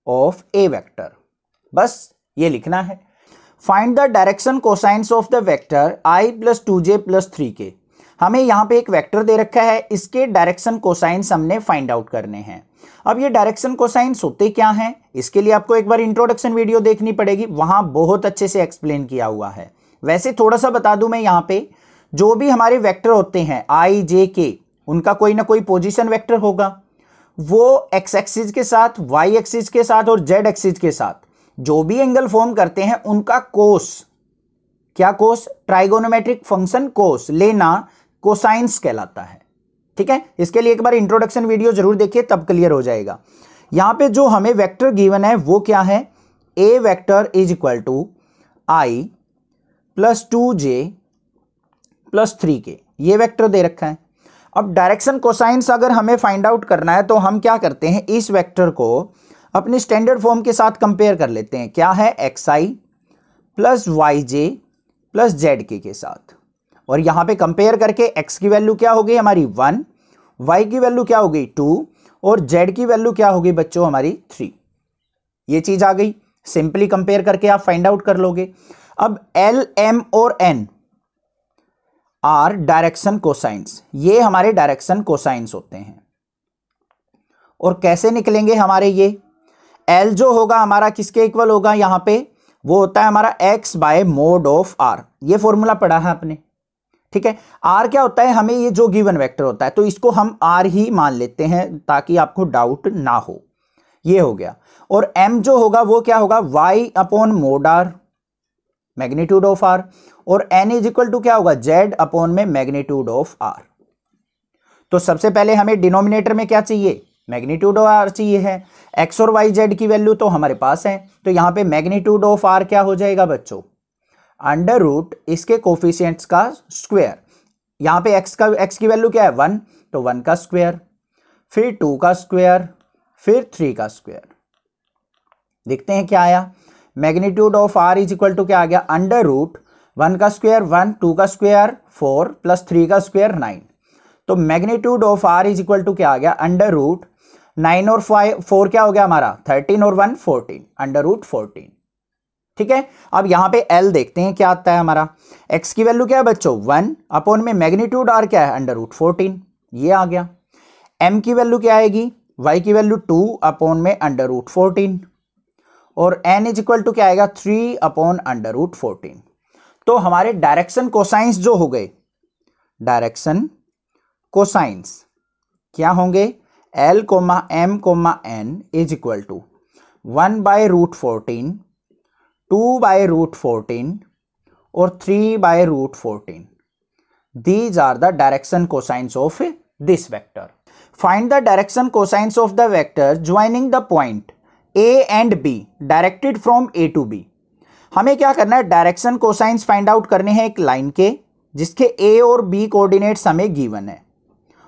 of a vector. बस ये लिखना है। Find the direction cosines of the vector i plus 2j plus 3k। हमें यहां पे एक वेक्टर दे रखा है, इसके डायरेक्शन कोसाइंस हमने फाइंड आउट करने हैं। अब ये डायरेक्शन कोसाइंस होते क्या हैं, इसके लिए आपको एक बार इंट्रोडक्शन वीडियो देखनी पड़ेगी, वहां बहुत अच्छे से एक्सप्लेन किया हुआ है। वैसे थोड़ा सा बता दूं मैं, यहां पे जो भी हमारे वेक्टर होते हैं i j k, उनका कोई ना कोई पोजीशन वेक्टर होगा। वो एक्स एक्सिस के साथ, वाई एक्सिस के साथ और जेड एक्सिस के साथ जो भी एंगल फॉर्म करते हैं उनका कोस, क्या कोस, ट्राइगोनोमेट्रिक फंक्शन कोस लेना कोसाइंस कहलाता है। ठीक है, इसके लिए एक बार इंट्रोडक्शन वीडियो जरूर देखिए, तब क्लियर हो जाएगा। यहां पे जो हमें वेक्टर गिवन है वो क्या है, A vector is equal to i plus 2j plus 3k, ये वेक्टर दे रखा है। अब डायरेक्शन कोसाइंस अगर हमें फाइंड आउट करना है तो हम क्या करते हैं, इस वेक्टर को अपनी स्टैंडर्ड फॉर्म के साथ कंपेयर कर लेते हैं। क्या है, xi plus yj plus zk के साथ। और यहां पे कंपेयर करके x की वैल्यू क्या हो गई हमारी 1, y की वैल्यू क्या हो गई 2 और z की वैल्यू क्या हो गई बच्चों हमारी 3। ये चीज आ गई, सिंपली कंपेयर करके आप फाइंड आउट कर लोगे। अब L, M और N आर डायरेक्शन कोसाइंस, ये हमारे डायरेक्शन कोसाइंस होते हैं। और कैसे निकलेंगे हमारे ये L जो होगा हमारा किसके इक्वल होगा यहाँ पे, वो होता है हमारा x by mode of r। ये फॉर्मूला पढ़ा है आपने, ठीक है। r क्या होता है, हमें ये जो गिवन वेक्टर होता है तो इसको हम r ही मान लेते हैं ताकि आपको डाउट ना हो। ये हो गया। और m जो होगा वो क्या होगा, y upon mode r, magnitude of r। और n इज इक्वल टू क्या होगा, z अपॉन में मैग्नीट्यूड ऑफ r। तो सबसे पहले हमें डिनोमिनेटर में क्या चाहिए, मैग्नीट्यूड ऑफ r चाहिए है। x और y z की वैल्यू तो हमारे पास है, तो यहां पे मैग्नीट्यूड ऑफ r क्या हो जाएगा बच्चों, अंडर रूट इसके कोफिशिएंट्स का स्क्वायर। यहां पे x की वैल्यू क्या है 1, तो 1 का स्क्वायर, फिर 2 का स्क्वायर, फिर 3 का स्क्वायर। देखते हैं क्या आया, magnitude of r is equal to क्या आ गया, अंडर रूट 1 का स्क्वायर 1, 2 का स्क्वायर 4 प्लस 3 का स्क्वायर 9। तो magnitude of r is equal to क्या आ गया, अंडर रूट 9 और 4 क्या हो गया हमारा 13 और 1 14, अंडर रूट 14। ठीक है। अब यहां पे L देखते हैं क्या आता है हमारा, x की वैल्यू क्या है बच्चों 1 अपॉन में मैग्नीट्यूड r क्या है अंडर रूट 14, ये आ गया। m की वैल्यू क्या आएगी, y की वैल्यू 2 अपॉन में अंडर रूट 14, और n इज इक्वल टू क्या आएगा 3 अपॉन अंडर रूट 14। तो हमारे डायरेक्शन कोसाइंस जो हो गए, डायरेक्शन कोसाइंस क्या होंगे, L M N is equal to 1 by root 14, 2 by root 14 और 3 by root 14। These are the direction cosines of this vector. Find the direction cosines of the vector joining the point A and B directed from A to B. हमें क्या करना है, डायरेक्शन कोसाइंस फाइंड आउट करने हैं एक लाइन के जिसके A और B कोऑर्डिनेट्स हमें गिवन है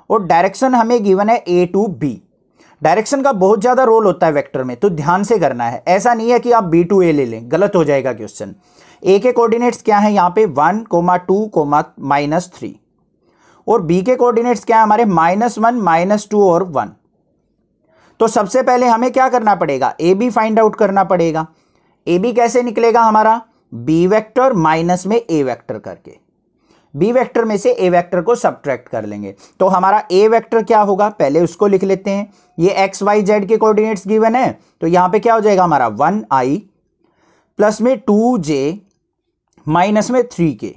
और डायरेक्शन हमें गिवन है A to B। डायरेक्शन का बहुत ज्यादा रोल होता है वेक्टर में, तो ध्यान से करना है। ऐसा नहीं है कि आप B to A ले लें, गलत हो जाएगा क्वेश्चन। A के कोऑर्डिनेट्स क्या है यहाँ पे 1, 2, -3 और B के कोऑर्डिनेट्स क्या है हमारे -1, -2 और 1। तो सबसे पहले हमें क्या करना पड़ेगा, AB फाइंड आउट करना पड़ेगा। AB कैसे निकलेगा हमारा, B वेक्टर माइनस में A वेक्टर करके, B वेक्टर में से A वेक्टर को सब्ट्रैक्ट कर लेंगे। तो हमारा A वेक्टर क्या होगा, पहले उसको लिख लेते हैं। ये x y z के कोऑर्डिनेट्स गिवन है, तो यहां पे क्या हो जाएगा हमारा 1i प्लस में 2j माइनस में 3k,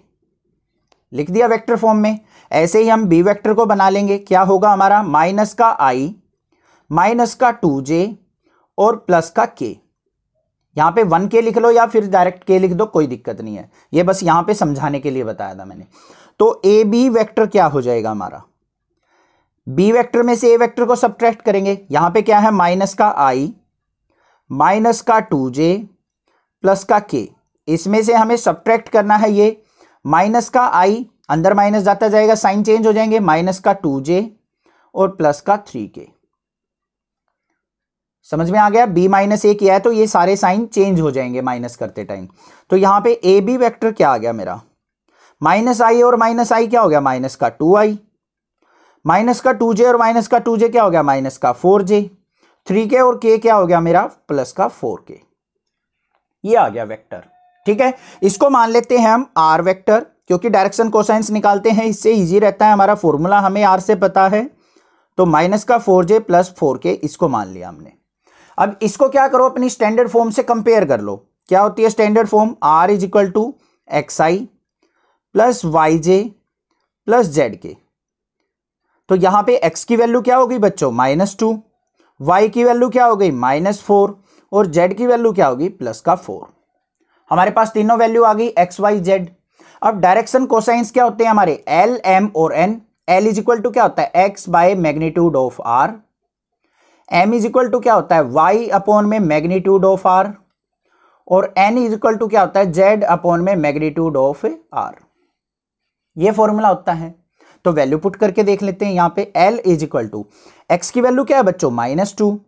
लिख दिया वेक्टर फॉर्म में। ऐसे ही हम B वेक्टर को बना लेंगे, क्या होगा हमारा माइनस का i माइनस का 2j और प्लस का k। यहां पे 1k लिख लो या फिर डायरेक्ट k लिख दो, कोई दिक्कत नहीं है, ये बस यहां पे समझाने के लिए बताया था मैंने। तो ए बी वेक्टर क्या हो जाएगा हमारा, बी वेक्टर में से ए वेक्टर को सब्ट्रैक्ट करेंगे। यहां पे क्या है माइनस का i माइनस का 2j प्लस का k, इसमें से हमें सब्ट्रैक्ट करना है ये माइनस का i, अंदर माइनस जाता जाएगा साइन चेंज हो जाएंगे, माइनस का 2j और प्लस का 3k। समझ में आ गया, b माइनस ए किया है तो ये सारे साइन चेंज हो जाएंगे माइनस करते टाइम। तो यहां पे ए बी वेक्टर क्या आ गया मेरा, माइनस आई और माइनस आई क्या हो गया माइनस का 2i, माइनस का 2j और माइनस का 2j क्या हो गया माइनस का 4j, 3k और k क्या हो गया मेरा प्लस का 4k। ये आ गया वेक्टर। ठीक है, इसको मान लेते हैं हम r वेक्टर, क्योंकि डायरेक्शन कोसाइंस निकालते हैं इससे इजी रहता है, हमारा फॉर्मूला हमें r से पता है। तो माइनस का 4j प्लस 4k इसको मान लिया हमने। अब इसको क्या करो, अपनी स्टैंडर्ड फॉर्म से कंपेयर कर लो। क्या होती है standard form, r is equal to xi plus yj plus zk। तो यहां पे x की वैल्यू क्या हो गई बच्चों -2, y की वैल्यू क्या हो गई -4 और z की वैल्यू क्या होगी +4। हमारे पास तीनों वैल्यू आ गई x y z। अब डायरेक्शन कोसाइंस क्या होते हैं हमारे L M और N। L is equal to क्या होता है x by magnitude of r, M is equal to क्या होता है y अपॉन में मैग्नीट्यूड ऑफ r और N इज इक्वल टू क्या होता है z अपॉन में मैग्नीट्यूड ऑफ r। ये फॉर्मूला होता है। तो वैल्यू पुट करके देख लेते हैं। यहां पे L is equal to x की वैल्यू क्या है बच्चों -2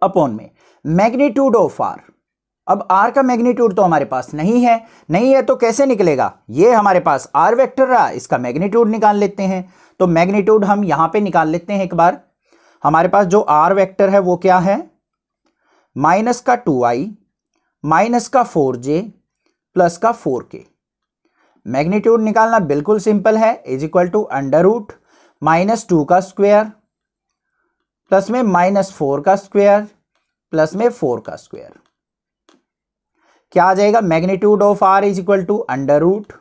अपॉन में मैग्नीट्यूड ऑफ r। अब r का मैग्नीट्यूड तो हमारे पास नहीं है तो कैसे निकलेगा, ये हमारे पास r वेक्टर रहा, इसका मैग्नीट्यूड निकाल लेते हैं। तो मैग्नीट्यूड हम यहां पे निकाल लेते हैं एक बार। हमारे पास जो r वेक्टर है वो क्या है माइनस का 2i माइनस का 4j प्लस का 4k। मैग्नीट्यूड निकालना बिल्कुल सिंपल है, is equal to under root -2 का स्क्वायर प्लस में -4 का स्क्वायर प्लस में 4 का स्क्वायर, क्या आ जाएगा? Magnitude of r is equal to under root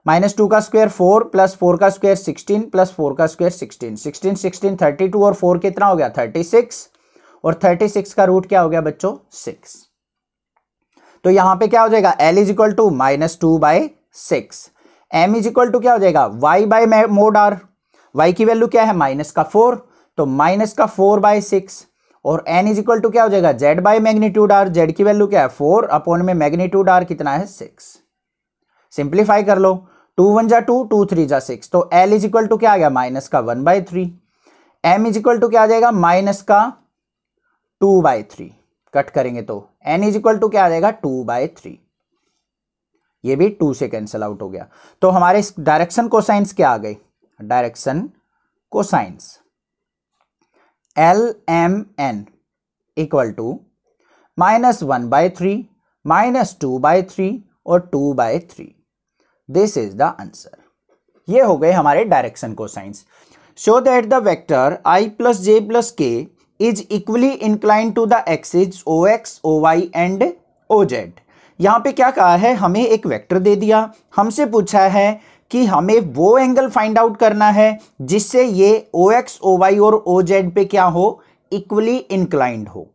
-2 का स्क्वायर 4 प्लस 4 का स्क्वायर 16 प्लस 4 का स्क्वायर 16 32 और 4 कितना हो गया? 36, और 36 का रूट क्या हो गया बच्चों? 6। तो यहां पे क्या हो जाएगा? L is equal to -2/6, M is equal to क्या हो जाएगा? y by mode r, y की वैल्यू क्या है? -4, तो -4/6, और n इज इक्वल टू क्या हो जाएगा? z by magnitude r, z की वैल्यू क्या है? 4 अपॉन में मैग्नीट्यूड r कितना है? 6। सिंप्लीफाई कर लो, 2 1 जा 2, 2 3 जा 6, तो L इज इक्वल टू क्या आ गया? -1/3, M इज इक्वल टू क्या आ जाएगा? -2/3, कट करेंगे तो n इज इक्वल टू क्या आ जाएगा? 2/3, ये भी 2 से कैंसिल आउट हो गया। तो हमारे इस डायरेक्शन कोसाइंस क्या आ गई? Direction cosines LMN equal to -1/3, -2/3 और 2/3। This is the answer. ये हो गए हमारे direction cosines. Show that the vector i + j + k is equally inclined to the axis OX, OY and OZ। यहां पे क्या कहा है? हमें एक वेक्टर दे दिया, हमसे पूछा है कि हमें वो एंगल फाइंड आउट करना है जिससे ये OX, OY और OZ पे क्या हो? इक्वली इंक्लाइंड हो।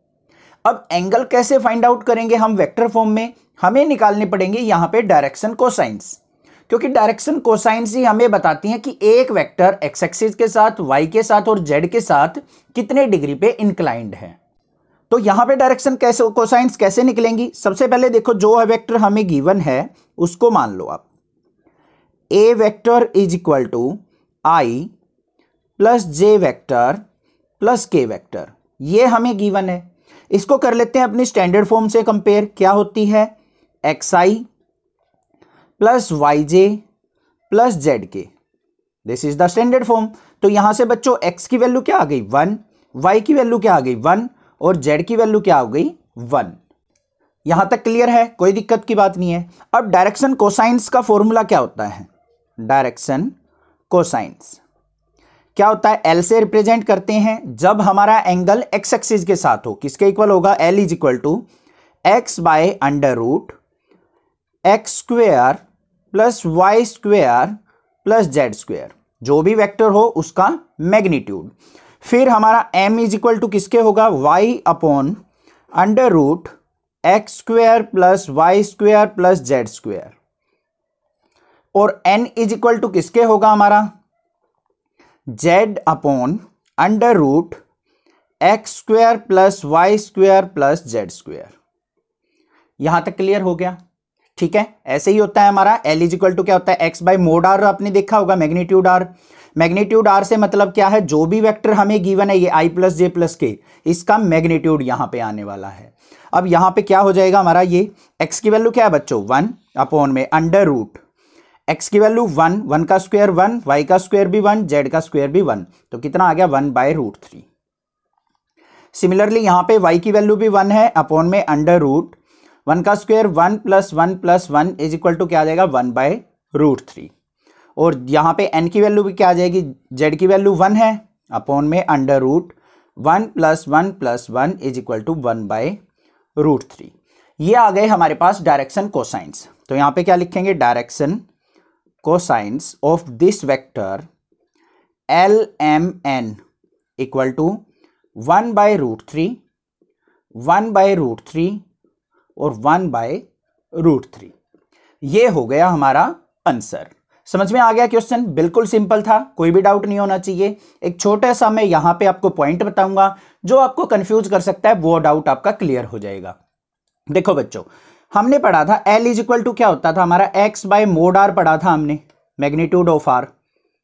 अब एंगल कैसे फाइंड आउट करेंगे हम वेक्टर फॉर्म में? हमें निकालने पड़ेंगे यहां पे डायरेक्शन कोसाइंस, क्योंकि डायरेक्शन कोसाइंस ही हमें बताती हैं कि एक वेक्टर एक्स एक्सिस के साथ, वाई के साथ और जेड के साथ कितने डिग्री पे इंक्लाइंड है। तो यहां पे डायरेक्शन कैसे कोसाइंस कैसे निकलेंगी? सबसे पहले देखो, जो वेक्टर हमें गिवन है उसको मान लो आप, A vector is equal to I plus J vector plus K vector, ये हमें गिवन है। इसको कर लेते हैं अपनी स्टैंडर्ड फॉर्म से कंपेयर। क्या होती है? X I plus Y J plus Z के, this is the standard form. तो यहां से बच्चों x की वैल्यू क्या आ गई? 1, y की वैल्यू क्या आ गई? 1, और z की वैल्यू क्या हो गई? 1। यहां तक क्लियर है? कोई दिक्कत की बात नहीं है। अब डायरेक्शन कोसाइंस का फॉर्मूला क्या होता है? डायरेक्शन कोसाइंस क्या होता है? L से रिप्रेजेंट करते हैं जब हमारा एंगल x एक्सिस के साथ हो। किसके इक्वल होगा? L is equal to x by under root x square plus y square plus z square, जो भी वेक्टर हो उसका मैग्नीट्यूड। फिर हमारा m इज इक्वल टू किसके होगा? y upon under root x square plus y square plus z square, और n इज इक्वल टू किसके होगा? हमारा z upon under root x square plus y square plus z square. यहां तक क्लियर हो गया? ठीक है, ऐसे ही होता है हमारा। L इज इक्वल टू क्या होता है? x बाय मोड r, आपने देखा होगा मैग्नीट्यूड r। मैग्नीट्यूड r से मतलब क्या है? जो भी वेक्टर हमें गिवन है ये i + j + k, इसका मैग्नीट्यूड यहां पे आने वाला है। अब यहां पे क्या हो जाएगा हमारा? ये x की वैल्यू क्या है बच्चों? 1 अपॉन में अंडर रूट x की वैल्यू 1, 1 का स्क्वायर 1, y का स्क्वायर भी 1, z का स्क्वायर भी 1, तो कितना आ गया? 1/√3। सिमिलरली यहां पे y की वैल्यू भी 1 है अपॉन में अंडर रूट 1 का स्क्वायर 1 + 1 + 1 इज इक्वल टू क्या आ जाएगा? 1/√3। और यहां पे n की वैल्यू भी क्या आ जाएगी? z की वैल्यू 1 है अपॉन में under root 1 + 1 + 1 is equal to 1/√3। ये आ गए हमारे पास डायरेक्शन कोसाइंस। तो यहां पे क्या लिखेंगे? Direction cosines of this vector LMN equal to 1/√3, 1/√3 और 1/√3। ये हो गया हमारा आंसर। समझ में आ गया क्वेश्चन? बिल्कुल सिंपल था, कोई भी डाउट नहीं होना चाहिए। एक छोटा सा मैं यहां पे आपको पॉइंट बताऊंगा जो आपको कंफ्यूज कर सकता है, वो डाउट आपका क्लियर हो जाएगा। देखो बच्चों, हमने पढ़ा था L इज इक्वल टू क्या होता था हमारा? x बाय मोड r पढ़ा था हमने, मैग्नीट्यूड ऑफ r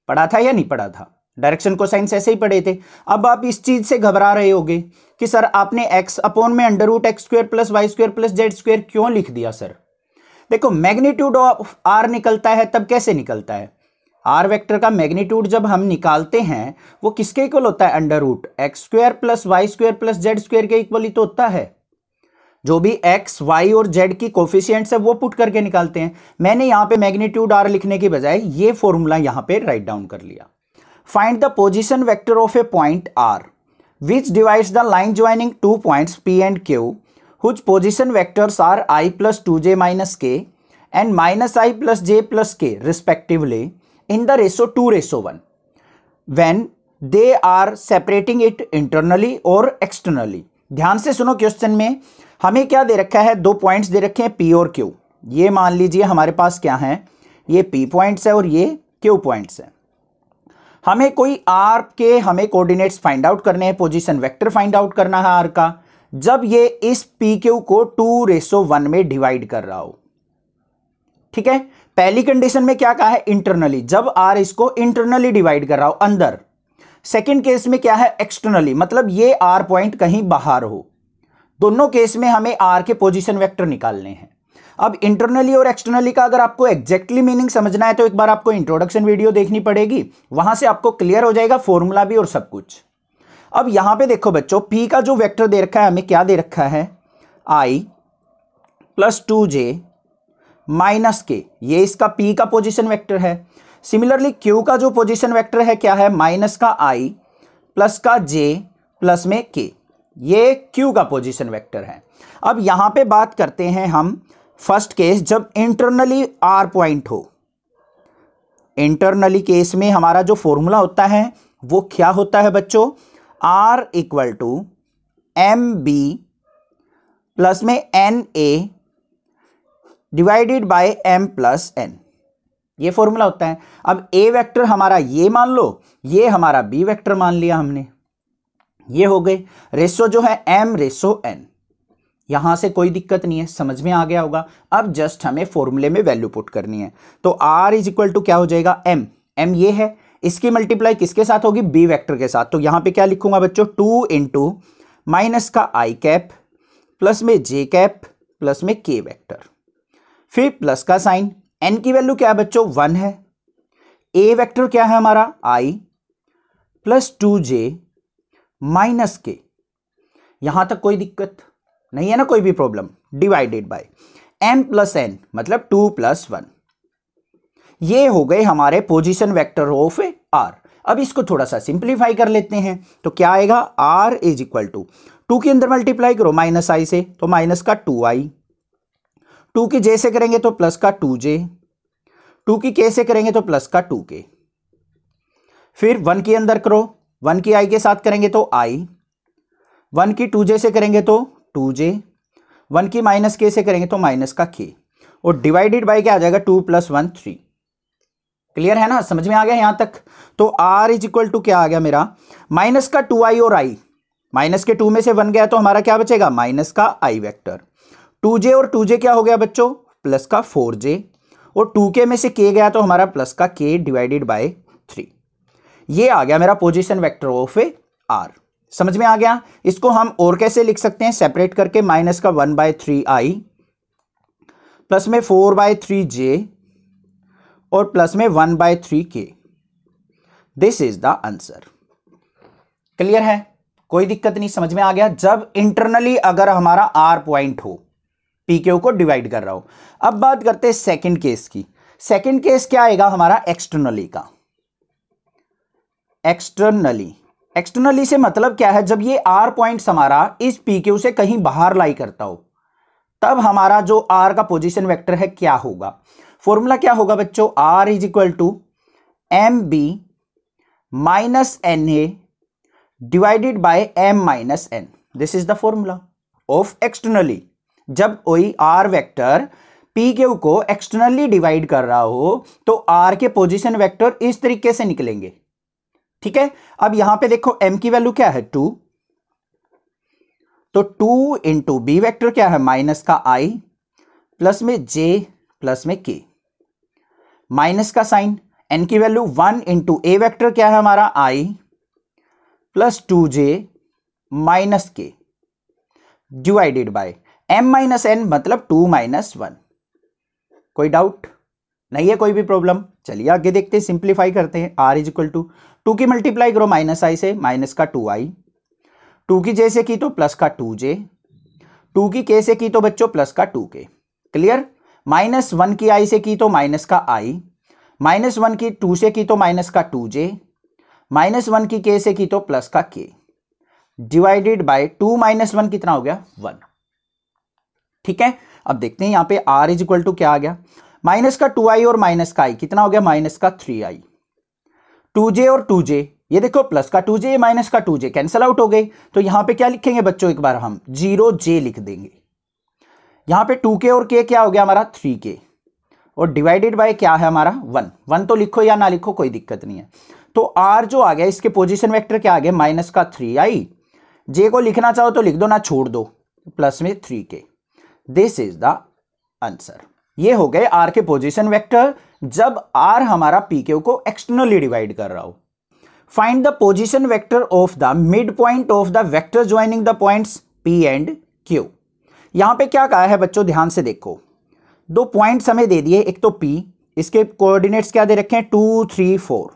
पढ़ा था या नहीं पढ़ा था? डायरेक्शन कोसाइंस ऐसे ही पढ़े थे। अब आप इस चीज से घबरा रहे होगे कि सर आपने x अपॉन में under root x square plus y square plus z square क्यों लिख दिया सर? देखो, मैग्नीट्यूड ऑफ r निकलता है तब कैसे निकलता है? r वेक्टर का मैग्नीट्यूड जब हम निकालते हैं वो किसके इक्वल होता है? Under root x square plus y square plus z square के इक्वल ही तो होता है। जो भी x, y और z की कोफिशिएंट्स है वो पुट करके निकालते हैं। मैंने यहां पे मैग्नीट्यूड r लिखने के बजाय ये फॉर्मूला यहां पे राइट डाउन कर लिया। Find the position vector of A point r which divides the line joining 2 points P and Q whose position vectors are I plus 2j minus k and minus I plus j plus k respectively in the ratio 2:1 when they are separating it internally or externally। ध्यान से सुनो, क्वेश्चन में हमें क्या दे रखा है, दो पॉइंट्स दे रखे हैं P और Q। ये मान लीजिए हमारे पास क्या है, ये P पॉइंट्स है और ये Q पॉइंट्स है। हमें कोई R के हमें कोऑर्डिनेट्स फाइंड आउट करने हैं, पोजीशन वेक्टर फाइंड आउट करना है R का, जब ये इस PQ को 2:1 में डिवाइड कर रहा हो। ठीक है, पहली कंडीशन में क्या कहा है, इंटरनली, जब R इसको इंटरनली डिवाइड कर रहा हो अंदर। सेकंड केस में क्या है, एक्सटर्नली, मतलब ये R पॉइंट कहीं बाहर हो। दोनों केस में हमें R के पोजीशन वेक्टर निकालने हैं। अब इंटरनली और एक्सटर्नली का अगर आपको एग्जैक्टली मीनिंग समझना है तो एक बार आपको इंट्रोडक्शन वीडियो देखनी पड़ेगी, वहां से आपको क्लियर हो जाएगा, फॉर्मूला भी और सब कुछ। अब यहां पे देखो बच्चों, P का जो वेक्टर दे रखा है, हमें क्या दे रखा है, I plus 2j minus k, ये इसका P का पोजीशन वेक्टर है। सिमिलरली Q का जो पोजीशन वेक्टर है क्या है, माइनस का I प्लस का j प्लस में k, ये Q का पोजीशन वेक्टर है। अब यहां पे बात करते हैं हम फर्स्ट केस, जब इंटरनली R पॉइंट हो। इंटरनली केस में हमारा जो फॉर्मूला होता है वो क्या होता है बच्चों, R equal to MB plus में NA divided by M plus N, ये फॉर्मूला होता है। अब A वेक्टर हमारा ये मान लो, ये हमारा B वेक्टर मान लिया हमने, ये हो गए। रेशो जो है M/N, यहां से कोई दिक्कत नहीं है, समझ में आ गया होगा। अब जस्ट हमें फॉर्मूले में वैल्यू पुट करनी है, तो R इज इक्वल टू क्या हो जाएगा, M ये है, इसकी मल्टीप्लाई किसके साथ होगी, B वेक्टर के साथ। तो यहां पे क्या लिखूंगा बच्चों, 2 इंटू माइनस का I कैप प्लस में J कैप प्लस में K वेक्टर, फिर प्लस का साइन। N की वैल्यू क्या है बच्चों, 1 है। A वेक्टर क्या है हमारा, I plus 2J minus K, यहां तक कोई दिक्कत नहीं है ना, कोई भी problem. Divided by M plus N, मतलब 2 प्लस 1, ये हो गए हमारे पोजीशन वेक्टर ऑफ R। अब इसको थोड़ा सा सिंप्लीफाई कर लेते हैं, तो क्या आएगा, R इज इक्वल टू 2 के अंदर मल्टीप्लाई करो माइनस I से, तो माइनस का 2I, 2 की J से करेंगे तो प्लस का 2J, 2 की K से करेंगे तो प्लस का 2K, फिर 1 के अंदर करो, 1 की I के साथ करेंगे तो I, 1 की 2J से करेंगे तो 2J, 1 की माइनस K से करेंगे तो माइनस का K, और डिवाइडेड बाय क्या आ जाएगा, 2 प्लस 1 3। क्लियर है ना, समझ में आ गया यहां तक। तो R इज इक्वल टू क्या आ गया मेरा, माइनस का 2I और I, माइनस के 2 में से 1 गया तो हमारा क्या बचेगा, माइनस का I वेक्टर। 2J और 2J क्या हो गया बच्चों, प्लस का 4J, और 2K में से K गया तो हमारा प्लस का K डिवाइडेड बाय 3। ये आ गया मेरा पोजीशन वेक्टर ऑफ R। समझ में आ गया। इसको हम और कैसे लिख सकते हैं, सेपरेट करके, माइनस का 1/3I प्लस में 4/3J और प्लस में 1/3K। This is the answer. Clear है, कोई दिक्कत नहीं, समझ में आ गया। जब इंटरनली अगर हमारा R पॉइंट हो, PQ को डिवाइड कर रहा हो। अब बात करते हैं सेकंड केस की। सेकंड केस क्या आएगा हमारा, एक्सटर्नली का। एक्सटर्नली से मतलब क्या है, जब ये R पॉइंट्स हमारा इस PQ से कहीं बाहर लाई करता हो, तब हमारा जो R का पोजीशन वेक्टर है क्या होगा। फॉर्मूला क्या होगा बच्चों, R is equal to MB minus NA divided by M minus N। This is the formula of externally. जब कोई R वेक्टर PQ को एक्सटर्नली डिवाइड कर रहा हो तो R के पोजीशन वेक्टर इस तरीके से निकलेंगे। ठीक है, अब यहां पे देखो M की वैल्यू क्या है, 2, तो 2 इंटू B वेक्टर क्या है, माइनस का I प्लस में J प्लस में K, माइनस का साइन। N की वैल्यू 1 इंटू A वेक्टर क्या है हमारा, I plus 2J minus K divided by M minus N, मतलब 2 माइनस 1। कोई डाउट नहीं है, कोई भी प्रॉब्लम। चलिए आगे देखते हैं, सिंप्लीफाई करते हैं। R इज इक्वल टू 2 की मल्टीप्लाई करो माइनस I से, माइनस का 2I, 2 की J से की तो प्लस का 2J, 2 की K से की तो बच्चों प्लस का 2K। क्लियर। माइनस 1 की I से की तो माइनस का I, माइनस 1 की 2 से की तो माइनस का 2J, माइनस 1 की K से की तो प्लस का K, डिवाइडेड बाय 2 माइनस 1 कितना हो गया 1। ठीक है, अब देखते हैं यहां पे r इज इक्वल टू क्या आ गया, माइनस का 2i और माइनस का i कितना हो गया माइनस का 3i, 2j और 2j ये देखो प्लस का 2j माइनस का 2j कैंसिल आउट हो गए, तो यहां पे क्या लिखेंगे बच्चों, एक बार हम 0j लिख देंगे। यहां पे 2k और k क्या हो गया हमारा 3k, और डिवाइडेड बाय क्या है हमारा 1, 1 तो लिखो या ना लिखो कोई दिक्कत नहीं है। तो r जो आ गया इसके पोजीशन वेक्टर क्या आ गया माइनस का 3i, j को लिखना चाहो तो लिख दो ना छोड़ दो, प्लस में 3k। This is the answer. ये हो गए r के पोजीशन वेक्टर जब r हमारा pq को एक्सटर्नली डिवाइड कर रहा हो। Find the position vector of the mid point of the vector joining the points p and q। यहां पे क्या कहा है बच्चों, ध्यान से देखो, दो पॉइंट्स हमें दे दिए, एक तो p, इसके कोऑर्डिनेट्स क्या दे रखे हैं 2 3 4,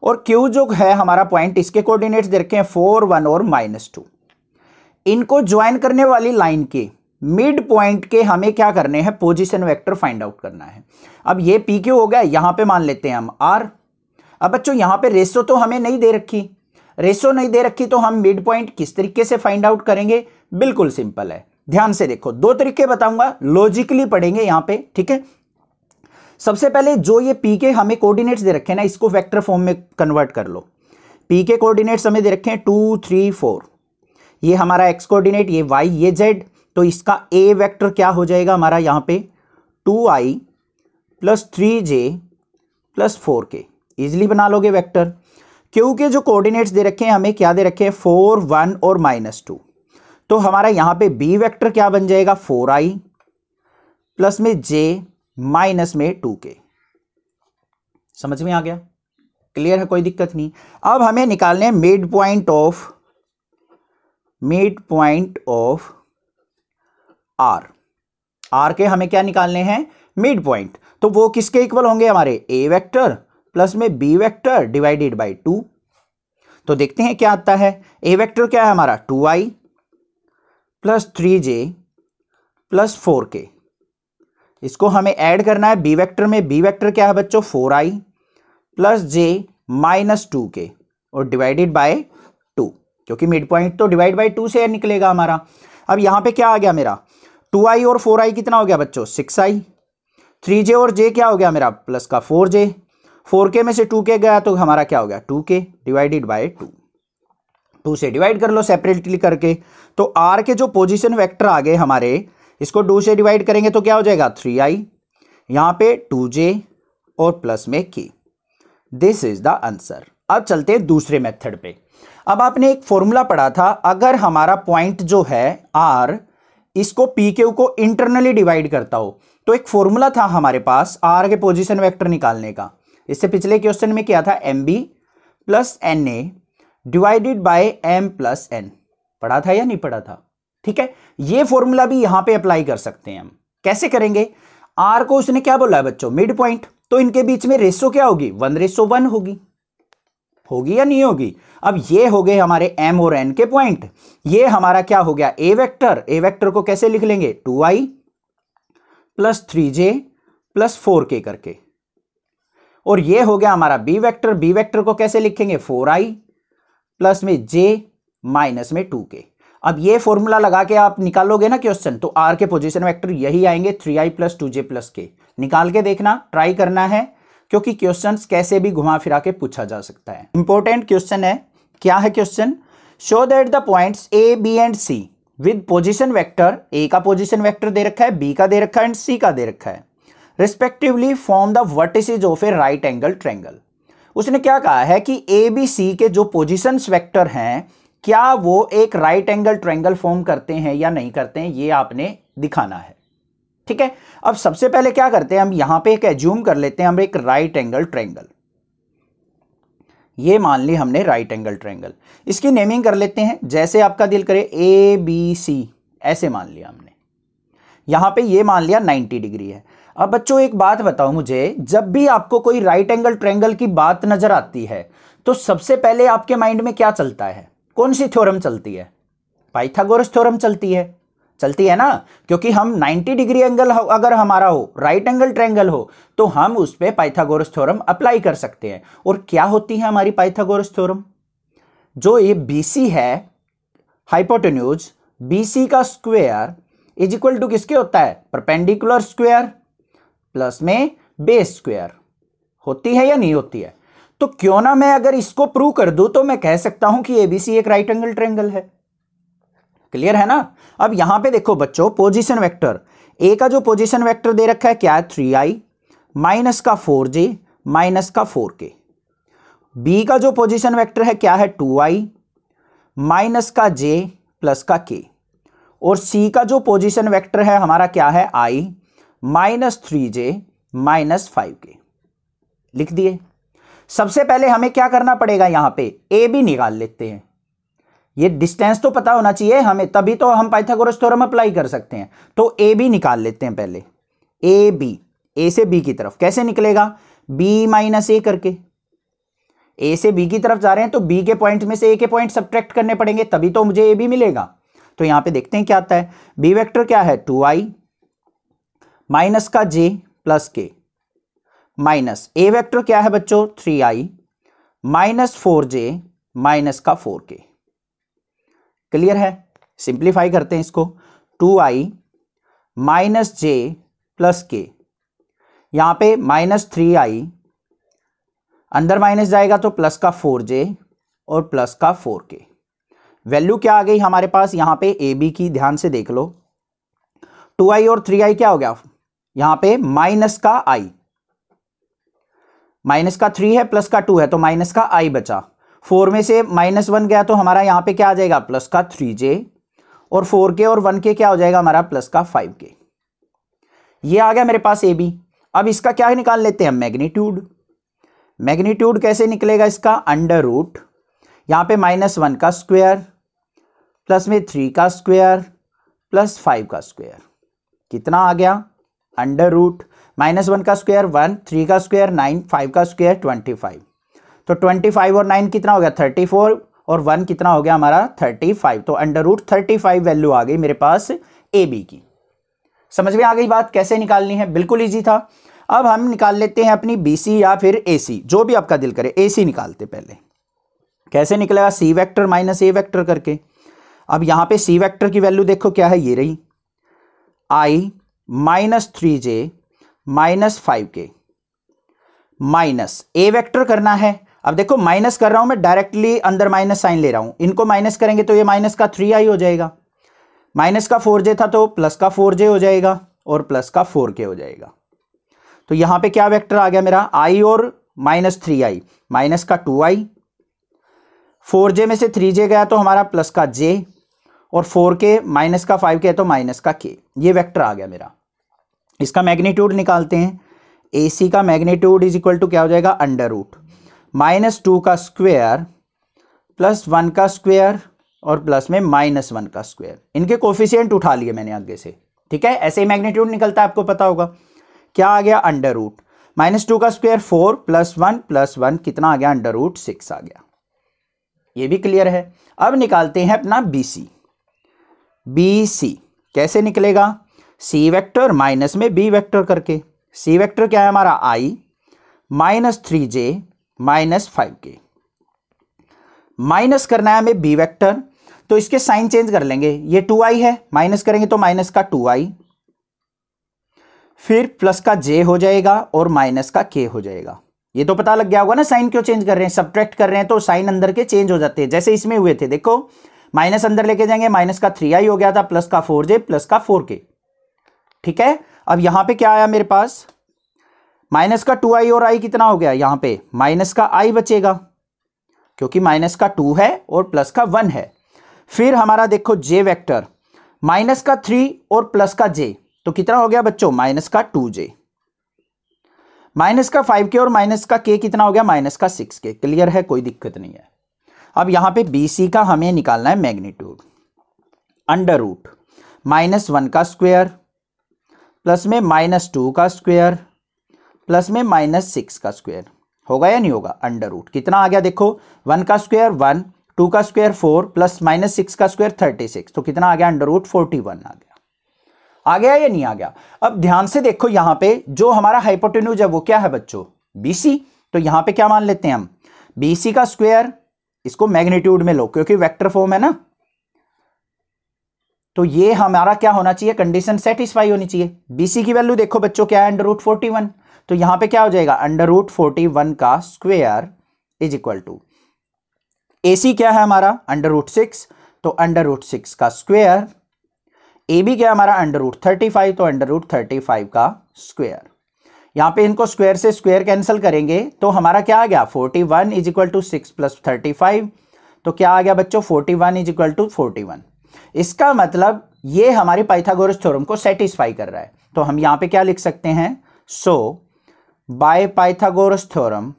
और q जो है हमारा पॉइंट इसके कोऑर्डिनेट्स दे रखे हैं 4 1 और -2। इनको ज्वाइन करने वाली लाइन के मिड पॉइंट के हमें क्या करने हैं, पोजीशन वेक्टर फाइंड आउट करना है। अब ये पी क्यू हो गया, यहां पे मान लेते हैं हम r। अब बच्चों यहां पे रेशो तो हमें नहीं दे रखी, रेशो नहीं दे रखी तो हम मिड पॉइंट किस तरीके से फाइंड आउट करेंगे, बिल्कुल सिंपल है। ध्यान से देखो, दो तरीके बताऊंगा, लॉजिकली पढ़ेंगे यहां पे। ठीक है, सबसे पहले जो ये पी के हमें कोऑर्डिनेट्स दे रखे हैं ना, इसको वेक्टर फॉर्म में कन्वर्ट कर लो। पी के कोऑर्डिनेट्स हमें दे रखे हैं 2 3 4, ये हमारा एक्स कोऑर्डिनेट, ये वाई, ये जेड, तो इसका ए वेक्टर क्या हो जाएगा हमारा यहाँ पे 2i plus 3j plus 4k, easily बना लोगे वेक्टर। क्यू के जो कोऑर्डिनेट्स दे रखे हैं हमें क्या दे रखे हैं 4 1 और -2, तो हमारा यहाँ पे बी वेक्टर क्या बन जाएगा 4i प्लस में j माइनस में 2k। समझ में आ गया, क्लियर है, कोई दिक्कत नहीं। अब हमें निकालने हैं मिड पॉइंट ऑफ आर के हमें क्या निकालने हैं मिड पॉइंट, तो वो किसके इक्वल होंगे हमारे ए वेक्टर प्लस में बी वेक्टर डिवाइडेड बाय 2। तो देखते हैं क्या आता है, ए वेक्टर क्या है हमारा 2i plus 3j plus 4k, इसको हमें ऐड करना है बी वेक्टर में, बी वेक्टर क्या है बच्चों 4i plus j minus 2k और डिवाइडेड बाय 2, क्योंकि मिड पॉइंट तो डिवाइड बाय 2 से निकलेगा हमारा। अब यहां पे क्या आ गया मेरा 2i और 4i कितना हो गया बच्चों 6i, 3j और j क्या हो गया मेरा प्लस का 4j, 4k में से 2k गया तो हमारा क्या हो गया 2k डिवाइडेड बाय 2, 2 से डिवाइड कर लो सेपरेटली करके। तो r के जो पोजीशन वेक्टर आ गए हमारे, इसको 2 से डिवाइड करेंगे तो क्या हो जाएगा 3i, यहां पे 2j और प्लस में k। This is the answer. अब चलते हैं दूसरे मेथड पे। अब आपने एक फॉर्मूला पढ़ा था, अगर हमारा पॉइंट जो है r इसको पी क्यू को इंटरनली डिवाइड करता हो, तो एक फॉर्मूला था हमारे पास r के पोजीशन वेक्टर निकालने का। इससे पिछले क्वेश्चन में क्या था mb plus na divided by m plus n, पढ़ा था या नहीं पढ़ा था। ठीक है, ये फॉर्मूला भी यहां पे अप्लाई कर सकते हैं हम। कैसे करेंगे, r को उसने क्या बोला है बच्चों मिड पॉइंट, तो इनके बीच में रेशो क्या होगी 1:1 होगी या नहीं होगी। अब ये हो गए हमारे m और n के पॉइंट, ये हमारा क्या हो गया a वेक्टर, a वेक्टर को कैसे लिख लेंगे 2i plus 3j plus 4k करके, और ये हो गया हमारा b वेक्टर, b वेक्टर को कैसे लिखेंगे 4i प्लस में j माइनस में 2k। अब ये फॉर्मूला लगा के आप निकालोगे ना क्वेश्चन, तो r के पोजीशन वेक्टर यही आएंगे 3i plus 2j plus k। निकाल के देखना, ट्राई करना है, क्योंकि क्वेश्चंस कैसे भी घुमा फिरा के पूछा जा सकता है। इंपॉर्टेंट क्वेश्चन है। क्या है question, show that the points A B and C with position vector, A का पोजीशन वेक्टर दे रखा है, बी का दे रखा है एंड सी का दे रखा है, respectively form the vertices of A right angle triangle. उसने क्या कहा है कि ए बी सी के जो पोजीशंस वेक्टर हैं क्या वो एक राइट एंगल ट्रायंगल फॉर्म करते हैं या नहीं करते हैं, ये आपने दिखाना है। ठीक है, अब सबसे पहले क्या करते हैं हम यहां पे एक एज्यूम कर लेते हैं हम एक राइट एंगल ट्रायंगल, ये मान ली हमने राइट एंगल ट्रायंगल, इसकी नेमिंग कर लेते हैं जैसे आपका दिल करे, ए बी सी ऐसे मान लिया हमने। यहां पे ये मान लिया 90 डिग्री है। अब बच्चों एक बात बताओ मुझे, जब भी आपको कोई राइट एंगल ट्रायंगल की बात नजर आती है तो सबसे पहले आपके माइंड में क्या चलता है, कौन सी थ्योरम चलती है, पाइथागोरस थ्योरम चलती है ना, क्योंकि हम 90 डिग्री एंगल अगर हमारा हो, राइट एंगल ट्रायंगल हो, तो हम उस पे पाइथागोरस थ्योरम अप्लाई कर सकते हैं। और क्या होती है हमारी पाइथागोरस थ्योरम, जो ये BC है हाइपोटेन्यूज, BC का स्क्वायर इज इक्वल टू किसके होता है? परपेंडिकुलर स्क्वायर प्लस में बेस स्क्वायर। होती है या नहीं होती है? तो क्यों ना मैं अगर इसको प्रूव कर दूं तो मैं कह सकता हूं कि ABC एक राइट एंगल ट्रायंगल है। क्लियर है ना? अब यहां पे देखो बच्चों, पोजीशन वेक्टर ए का जो पोजीशन वेक्टर दे रखा है क्या है? 3i माइनस का 4j माइनस का 4k। बी का जो पोजीशन वेक्टर है क्या है? 2i माइनस का j प्लस का k। और सी का जो पोजीशन वेक्टर है हमारा क्या है? i minus 3j minus 5k। लिख दिए। सबसे पहले हमें क्या करना पड़ेगा? यहां पे ए बी निकाल लेते हैं। ये डिस्टेंस तो पता होना चाहिए हमें, तभी तो हम पाइथागोरस थ्योरम अप्लाई कर सकते हैं। तो ए बी निकाल लेते हैं पहले। ए बी, ए से बी की तरफ कैसे निकलेगा? बी माइनस ए करके। ए से बी की तरफ जा रहे हैं तो बी के पॉइंट में से ए के पॉइंट सब्ट्रैक्ट करने पड़ेंगे, तभी तो मुझे ए बी मिलेगा। तो यहां पे देखते हैं क्या आता है। बी वेक्टर क्या है? 2i माइनस का j प्लस के माइनस ए वेक्टर क्या है बच्चों? 3i माइनस 4j माइनस का 4k। क्लियर है? सिंप्लीफाई करते हैं इसको। 2i माइनस j प्लस के, यहां पे माइनस 3i, अंदर माइनस जाएगा तो प्लस का 4j और प्लस का 4k। वैल्यू क्या आ गई हमारे पास यहां पे ए बी की? ध्यान से देख लो। 2i और 3i क्या हो गया? यहां पे माइनस का i, माइनस का 3 है प्लस का 2 है तो माइनस का i बचा। 4 में से -1 गया तो हमारा यहां पे क्या आ जाएगा? प्लस का 3j और 4k और 1k क्या हो जाएगा हमारा? प्लस का 5k। ये आ गया मेरे पास ए बी। अब इसका क्या निकाल लेते हैं? मैग्नीट्यूड। मैग्नीट्यूड कैसे निकलेगा इसका? अंडर रूट, यहां पे -1 का स्क्वायर प्लस में 3 का स्क्वायर प्लस 5 का स्क्वायर। कितना आ गया? अंडर रूट -1 का स्क्वायर 1, 3 का स्क्वायर 9, 5 का स्क्वायर 25। तो 25 और 9 कितना हो गया? 34 और 1 कितना हो गया हमारा? 35। तो अंडर रूट 35 वैल्यू आ गई मेरे पास ए बी की। समझ में आ गई बात कैसे निकालनी है? बिल्कुल इजी था। अब हम निकाल लेते हैं अपनी BC या फिर AC, जो भी आपका दिल करे। AC निकालते पहले। कैसे निकलेगा? C vector minus A vector करके। अब यहां पे C वेक्टर की वैल्यू देखो क्या है? ये रही, i minus 3j minus 5k minus A vector करना है। अब देखो माइनस कर रहा हूं मैं, डायरेक्टली अंदर माइनस साइन ले रहा हूं। इनको माइनस करेंगे तो ये माइनस का 3i हो जाएगा, माइनस का 4j था तो प्लस का 4j हो जाएगा और प्लस का 4k हो जाएगा। तो यहां पे क्या वेक्टर आ गया मेरा? i और माइनस 3i, माइनस का 2i, 4j में से 3j गया तो हमारा प्लस का j और 4k माइनस का 5k तो माइनस का k। ये वेक्टर आ गया मेरा। इसका मैग्नीट्यूड निकालते हैं। AC का मैग्नीट्यूड इज इक्वल टू क्या हो जाएगा? अंडर रूट -2 का स्क्वायर प्लस 1 का स्क्वायर और प्लस में -1 का स्क्वायर। इनके कोफिशिएंट उठा लिए मैंने आगे से, ठीक है? ऐसे ही मैग्नीट्यूड निकलता है, आपको पता होगा। क्या आ गया? अंडर रूट -2 का स्क्वायर 4 प्लस 1 कितना आ गया? अंडर रूट 6 आ गया। ये भी क्लियर है। अब निकालते हैं अपना BC। BC कैसे निकलेगा? C वेक्टर माइनस में B वेक्टर करके। C वेक्टर क्या है हमारा? i minus 3j minus 5k। Minus करना है हमें B वेक्टर, तो इसके साइन चेंज कर लेंगे। ये 2i है, माइनस करेंगे तो माइनस का 2i, फिर प्लस का j हो जाएगा और माइनस का k हो जाएगा। ये तो पता लग गया होगा ना साइन क्यों चेंज कर रहे हैं? सब्ट्रैक्ट कर रहे हैं तो साइन अंदर के चेंज हो जाते हैं, जैसे इसमें हुए थे। देखो माइनस अंदर लेके जाएंगे, माइनस का 3i हो गया था प्लस का 4j प्लस का 4k। ठीक है? अब यहां पे क्या आया मेरे पास? माइनस का 2i और i कितना हो गया? यहां पे माइनस का i बचेगा क्योंकि माइनस का 2 है और प्लस का 1 है। फिर हमारा देखो j वेक्टर, माइनस का 3 और प्लस का j, तो कितना हो गया बच्चों? माइनस का 2j, माइनस का 5k और माइनस का k कितना हो गया? माइनस का 6k। क्लियर है? कोई दिक्कत नहीं है। अब यहां पे BC का हमें निकालना है मैग्नीट्यूड। अंडर रूट -1 का स्क्वायर प्लस में -2 का स्क्वायर प्लस में -6 का स्क्वायर। होगा या नहीं होगा? अंडर रूट कितना आ गया? देखो 1 का स्क्वायर 1, 2 का स्क्वायर 4 प्लस -6 का स्क्वायर 36, तो कितना आ गया? अंडर रूट 41 आ गया। आ गया या नहीं आ गया? अब ध्यान से देखो, यहां पे जो हमारा हाइपोटेन्यूज है वो क्या है बच्चों? BC। तो यहां पे क्या मान लेते हैं हम? BC का स्क्वायर इसको मैग्नीट्यूड में लो क्योंकि वेक्टर फॉर्म है ना, तो ये हमारा क्या होना चाहिए, कंडीशन सेटिस्फाई होनी चाहिए। बीसी की वैल्यू देखो बच्चों क्या है, √41, तो यहां पे क्या हो जाएगा, √41 का square is equal to, AC क्या है हमारा √6, तो √6 का स्क्वायर, ए बी क्या है हमारा √35, तो √35 का स्क्वायर। यहां पे इनको स्क्वायर से स्क्वायर कैंसिल करेंगे तो हमारा क्या आ गया, 41 इज इक्वल टू 6 + 35, तो क्या आ गया बच्चों 41 इज इक्वल टू 41। इसका मतलब ये हमारे पाइथागोरस थ्योरम को सेटिस्फाई कर रहा है। तो हम यहां पे क्या लिख सकते हैं, so by Pythagoras theorem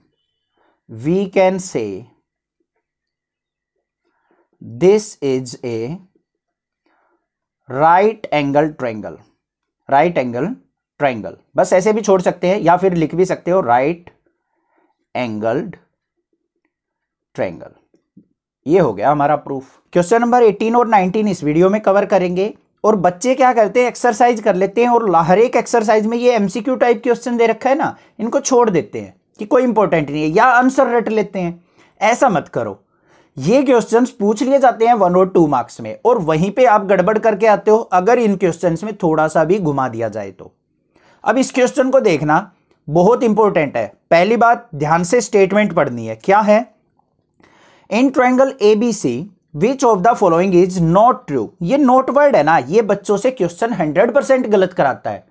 we can say this is a right angle triangle, right angle triangle, बस ऐसे भी छोड़ सकते हैं या फिर लिख भी सकते हो राइट एंगल्ड ट्रायंगल। ये हो गया हमारा प्रूफ। क्वेश्चन नंबर 18 और 19 इस वीडियो में कवर करेंगे। और बच्चे क्या करते हैं, एक्सरसाइज कर लेते हैं और हर एक एक्सरसाइज में ये एमसीक्यू टाइप क्वेश्चन दे रखा है ना, इनको छोड़ देते हैं कि कोई इंपॉर्टेंट नहीं है या आंसर रट लेते हैं। ऐसा मत करो, ये क्वेश्चंस पूछ लिए जाते हैं 1 और 2 मार्क्स में और वहीं पे आप गड़बड़ करके आते हो अगर इन क्वेश्चंस में थोड़ा सा भी घुमा दिया जाए तो। अब इस क्वेश्चन को देखना बहुत इंपॉर्टेंट है। पहली बात, ध्यान से स्टेटमेंट पढ़नी है। क्या है, in triangle ABC which of the following is not true. ये नोट वर्ड है ना, ये बच्चों से क्वेश्चन 100% गलत कराता है।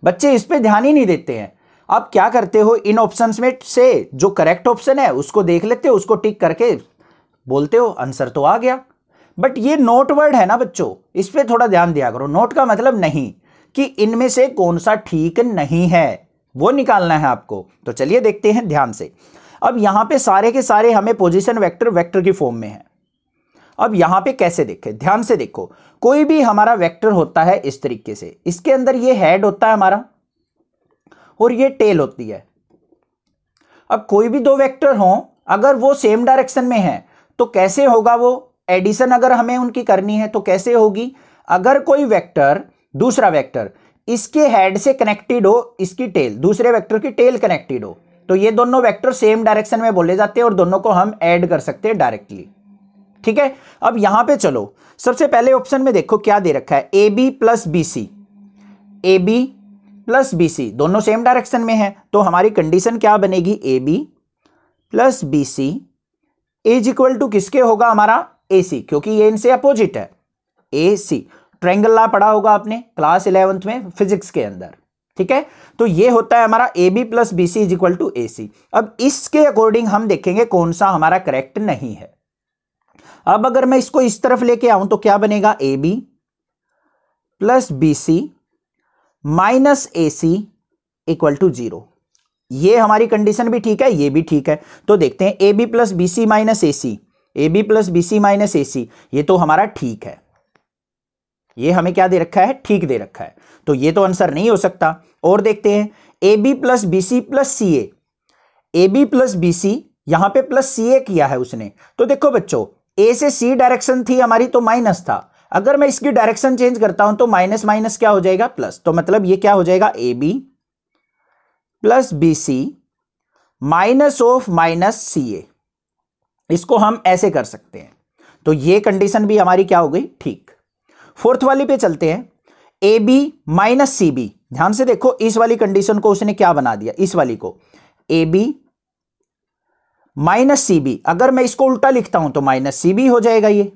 बच्चे इस पे ध्यान ही नहीं देते हैं। आप क्या करते हो, इन ऑप्शंस में से जो करेक्ट ऑप्शन है उसको देख लेते हो, उसको टिक करके बोलते हो आंसर तो आ गया। बट ये नोट वर्ड है ना बच्चों, इस पे थोड़ा ध्यान दिया करो। नोट का मतलब नहीं कि इनमें से कौन सा ठीक नहीं है, वो निकालना है आपको। तो चलिए देखते हैं ध्यान से। अब यहां पे सारे के सारे हमें पोजीशन वेक्टर वेक्टर की फॉर्म में है। अब यहां पे कैसे देखें, ध्यान से देखो। कोई भी हमारा वेक्टर होता है इस तरीके से, इसके अंदर ये हेड होता है हमारा और ये टेल होती है। अब कोई भी दो वेक्टर हो, अगर वो सेम डायरेक्शन में है तो कैसे होगा वो एडिशन, अगर हमें उनकी करनी है तो कैसे होगी, अगर कोई वेक्टर दूसरा वेक्टर इसके हेड से कनेक्टेड हो, इसकी टेल दूसरे वेक्टर की टेल कनेक्टेड हो, तो ये दोनों वेक्टर सेम डायरेक्शन में बोले जाते हैं और दोनों को हम ऐड कर सकते हैं डायरेक्टली। ठीक है, अब यहां पे चलो, सबसे पहले ऑप्शन में देखो क्या दे रखा है, a B plus B c, A B plus B c दोनों सेम डायरेक्शन में है। तो हमारी कंडीशन क्या बनेगी, a B plus B C is equal to किसके होगा, हमारा ए सी, क्योंकि ये इनसे अपोजिट है। ए सी ट्रायंगल लॉ पढ़ा होगा आपने क्लास 11th में फिजिक्स के अंदर। ठीक है, तो ये होता है हमारा A B plus B C is equal to A C. अब इसके अकॉर्डिंग हम देखेंगे कौन सा हमारा करेक्ट नहीं है। अब अगर मैं इसको इस तरफ लेके आऊं तो क्या बनेगा, a B plus B C minus A c equal to 0। ये हमारी कंडीशन भी ठीक है, ये भी ठीक है। तो देखते हैं A B plus B C minus A C, A B plus B C minus A C, ये तो हमारा ठीक है। ये हमें क्या दे रखा है, ठीक दे रखा है, तो ये तो आंसर नहीं हो सकता। और देखते हैं A B plus B c plus c A B plus B c, यहां पे प्लस सी ए किया है उसने। तो देखो बच्चों, ए से सी डायरेक्शन थी हमारी तो माइनस था, अगर मैं इसकी डायरेक्शन चेंज करता हूं तो माइनस माइनस क्या हो जाएगा, प्लस। तो मतलब ये क्या हो जाएगा, A B plus B C minus of minus C A, इसको हम ऐसे कर सकते हैं। तो ये कंडीशन भी हमारी क्या हो गई, ठीक। फोर्थ वाली पे चलते हैं, ए बी माइनस सी बी। ध्यान से देखो, इस वाली कंडीशन को उसने क्या बना दिया, इस वाली को a b minus c b, अगर मैं इसको उल्टा लिखता हूं तो माइनस सी बी हो जाएगा ये।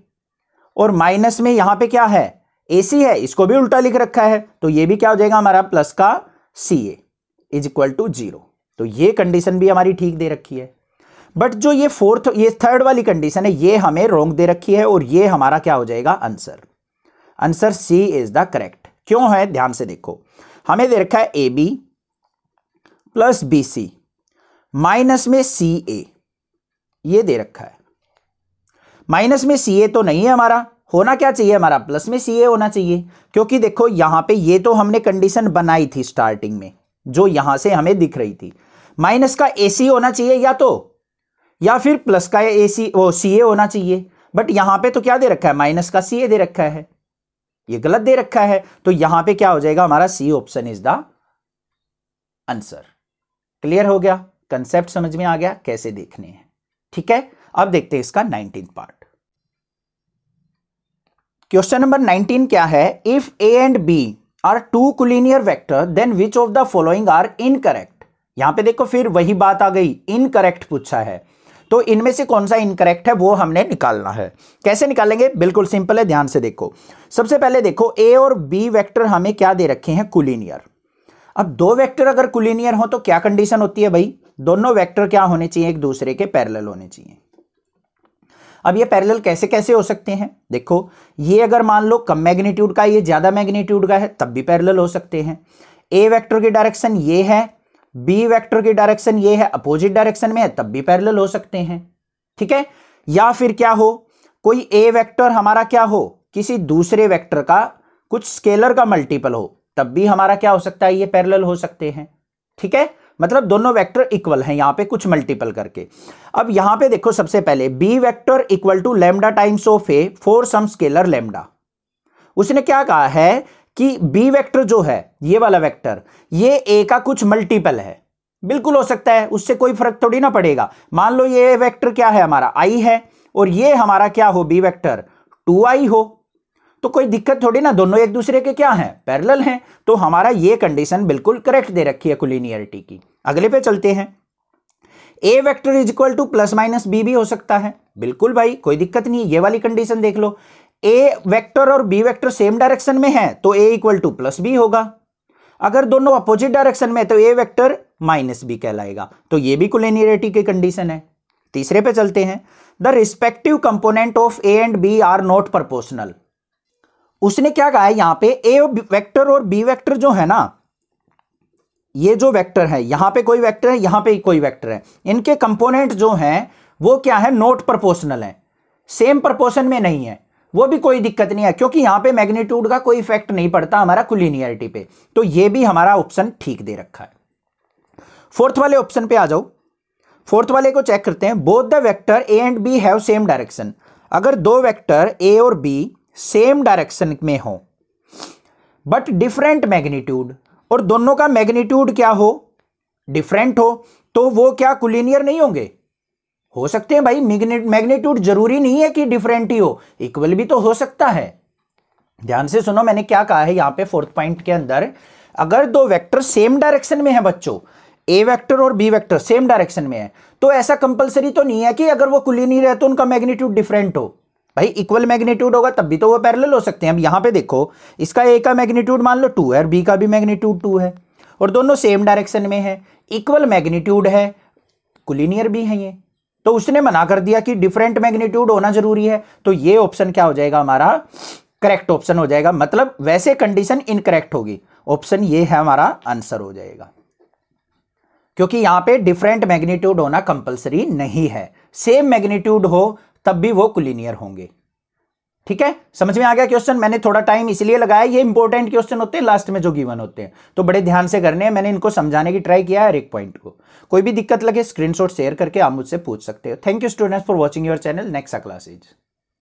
और माइनस में यहां पे क्या है, ए सी है, इसको भी उल्टा लिख रखा है, तो ये भी क्या हो जाएगा हमारा प्लस का सी ए इज इक्वल टू 0। तो ये कंडीशन भी हमारी ठीक दे रखी है। बट जो ये थर्ड वाली कंडीशन है, ये हमें रॉन्ग दे रखी है और ये हमारा क्या हो जाएगा, answer. Answer c is the correct. क्यों है, ध्यान से देखो, हमें दे रखा है a B plus B C minus में सी ए, ये दे रखा है। माइनस में सी ए तो नहीं है हमारा, होना क्या चाहिए हमारा, प्लस में सी ए होना चाहिए। क्योंकि देखो यहां पे ये तो हमने कंडीशन बनाई थी स्टार्टिंग में, जो यहां से हमें दिख रही थी, माइनस का ए सी होना चाहिए या फिर प्लस का ए सी वो सी ए होना चाहिए। बट यहां पे तो क्या दे रखा है, माइनस का सी ए दे रखा है, ये गलत दे रखा है। तो यहां पे क्या हो जाएगा हमारा, c option is the answer. Clear हो गया, कंसेप्ट समझ में आ गया कैसे देखने हैं। ठीक है, अब देखते हैं इसका 19 पार्ट। क्वेश्चन नंबर 19 क्या है, if a and b are two collinear vector then which of the following are incorrect. यहां पे देखो फिर वही बात आ गई, इनकरेक्ट पूछा है, तो इनमें से कौन सा इनकरेक्ट है वो हमने निकालना है। कैसे निकालेंगे, बिल्कुल सिंपल है, ध्यान से देखो। सबसे पहले देखो ए और बी वेक्टर हमें क्या दे रखे हैं, कोलिनियर। अब दो वेक्टर अगर कोलिनियर हो तो क्या कंडीशन होती है भाई, दोनों वेक्टर क्या होने चाहिए, एक दूसरे के पैरेलल होने चाहिए। अब ये पैरेलल कैसे कैसे हो सकते हैं, देखो ये अगर मान लो कम मैग्नीट्यूड का, ये ज्यादा मैग्नीट्यूड का है, तब भी पैरेलल हो सकते हैं। ए वेक्टर की डायरेक्शन ये है, बी वेक्टर की डायरेक्शन ये है, अपोजिट डायरेक्शन में है, तब भी पैरेलल हो सकते हैं, ठीक है। या फिर क्या हो, कोई ए वेक्टर हमारा क्या हो, किसी दूसरे वेक्टर का कुछ स्केलर का मल्टीपल हो, तब भी हमारा क्या हो सकता है, ये पैरेलल हो सकते हैं, ठीक है। मतलब दोनों वेक्टर इक्वल हैं यहां पे कुछ मल्टीपल करके। अब यहां पे देखो सबसे पहले b vector equal to lambda times of a for some scalar lambda. उसने क्या कहा है कि बी वेक्टर जो है ये वाला वेक्टर, ये ए का कुछ मल्टीपल है, बिल्कुल हो सकता है, उससे कोई फर्क थोड़ी ना पड़ेगा। मान लो ये वेक्टर क्या है हमारा आई है, और ये हमारा क्या हो बी वेक्टर 2i हो, तो कोई दिक्कत थोड़ी ना, दोनों एक दूसरे के क्या हैं, पैरेलल हैं। तो हमारा ये कंडीशन बिल्कुल करेक्ट दे रखी है कोलिनियरिटी की। अगले पे चलते हैं, A vector is equal to plus minus B भी हो सकता है, बिल्कुल भाई कोई दिक्कत नहीं, ये वाली कंडीशन देख लो। ए वेक्टर और बी वेक्टर सेम डायरेक्शन में है तो ए इक्वल टू प्लस बी होगा, अगर दोनों अपोजिट डायरेक्शन में तो ए वेक्टर माइनस बी कहलाएगा, तो ये भी कोलिनियरिटी की कंडीशन है। तीसरे पे चलते हैं, the respective component of a and b are not proportional. उसने क्या कहा है यहां पे, ए वेक्टर और बी वेक्टर जो है ना, ये जो वेक्टर है यहां पे कोई वेक्टर है, यहां पे कोई वेक्टर है, इनके कंपोनेंट जो हैं वो क्या है, नॉट प्रोपोर्शनल है, सेम प्रोपोर्शन में नहीं है, वो भी कोई दिक्कत नहीं है, क्योंकि यहां पे मैग्नीट्यूड का कोई इफेक्ट नहीं पड़ता हमारा कोलिनियरिटी पे, तो ये भी हमारा ऑप्शन ठीक दे रखा है। फोर्थ वाले ऑप्शन पे आ जाओ, फोर्थ वाले को चेक करते हैं, both the vector A and B have same direction. अगर दो वेक्टर ए और बी सेम डायरेक्शन में हो बट डिफरेंट मैग्नीट्यूड, और दोनों का मैग्नीट्यूड क्या हो, डिफरेंट हो, तो वो क्या कोलिनियर नहीं होंगे, हो सकते हैं भाई, मैग्नीट्यूड जरूरी नहीं है कि डिफरेंट ही हो, इक्वल भी तो हो सकता है। ध्यान से सुनो मैंने क्या कहा है यहां पे फोर्थ पॉइंट के अंदर, अगर दो वेक्टर सेम डायरेक्शन में है बच्चों, ए वेक्टर और बी वेक्टर सेम डायरेक्शन में है, तो ऐसा कंपलसरी तो नहीं है कि अगर वो कोलिनियर है तो उनका मैग्नीट्यूड डिफरेंट हो, भाई इक्वल मैग्नीट्यूड होगा तब भी तो वो पैरेलल हो सकते हैं। अब यहां पे देखो, इसका ए का मैग्नीट्यूड मान लो 2 है और बी का भी मैग्नीट्यूड 2 है, और दोनों सेम डायरेक्शन में है, इक्वल मैग्नीट्यूड है, कोलिनियर भी है ये, तो उसने मना कर दिया कि डिफरेंट मैग्नीट्यूड होना जरूरी है, तो ये ऑप्शन क्या हो जाएगा हमारा, करेक्ट ऑप्शन हो जाएगा। मतलब वैसे कंडीशन इनकरेक्ट होगी, ऑप्शन ये है हमारा आंसर हो जाएगा, क्योंकि यहां पे डिफरेंट मैग्नीट्यूड होना कंपलसरी नहीं है, सेम मैग्नीट्यूड हो तब भी वो कोलिनियर होंगे। ठीक है, समझ में आ गया क्वेश्चन। मैंने थोड़ा टाइम इसलिए लगाया, ये इंपॉर्टेंट क्वेश्चन होते हैं लास्ट में जो गिवन होते हैं, तो बड़े ध्यान से करने हैं, मैंने इनको समझाने की ट्राई किया है हर एक पॉइंट को। कोई भी दिक्कत लगे स्क्रीनशॉट शेयर करके आप मुझसे पूछ सकते हो। Thank you students for watching your channel next classes.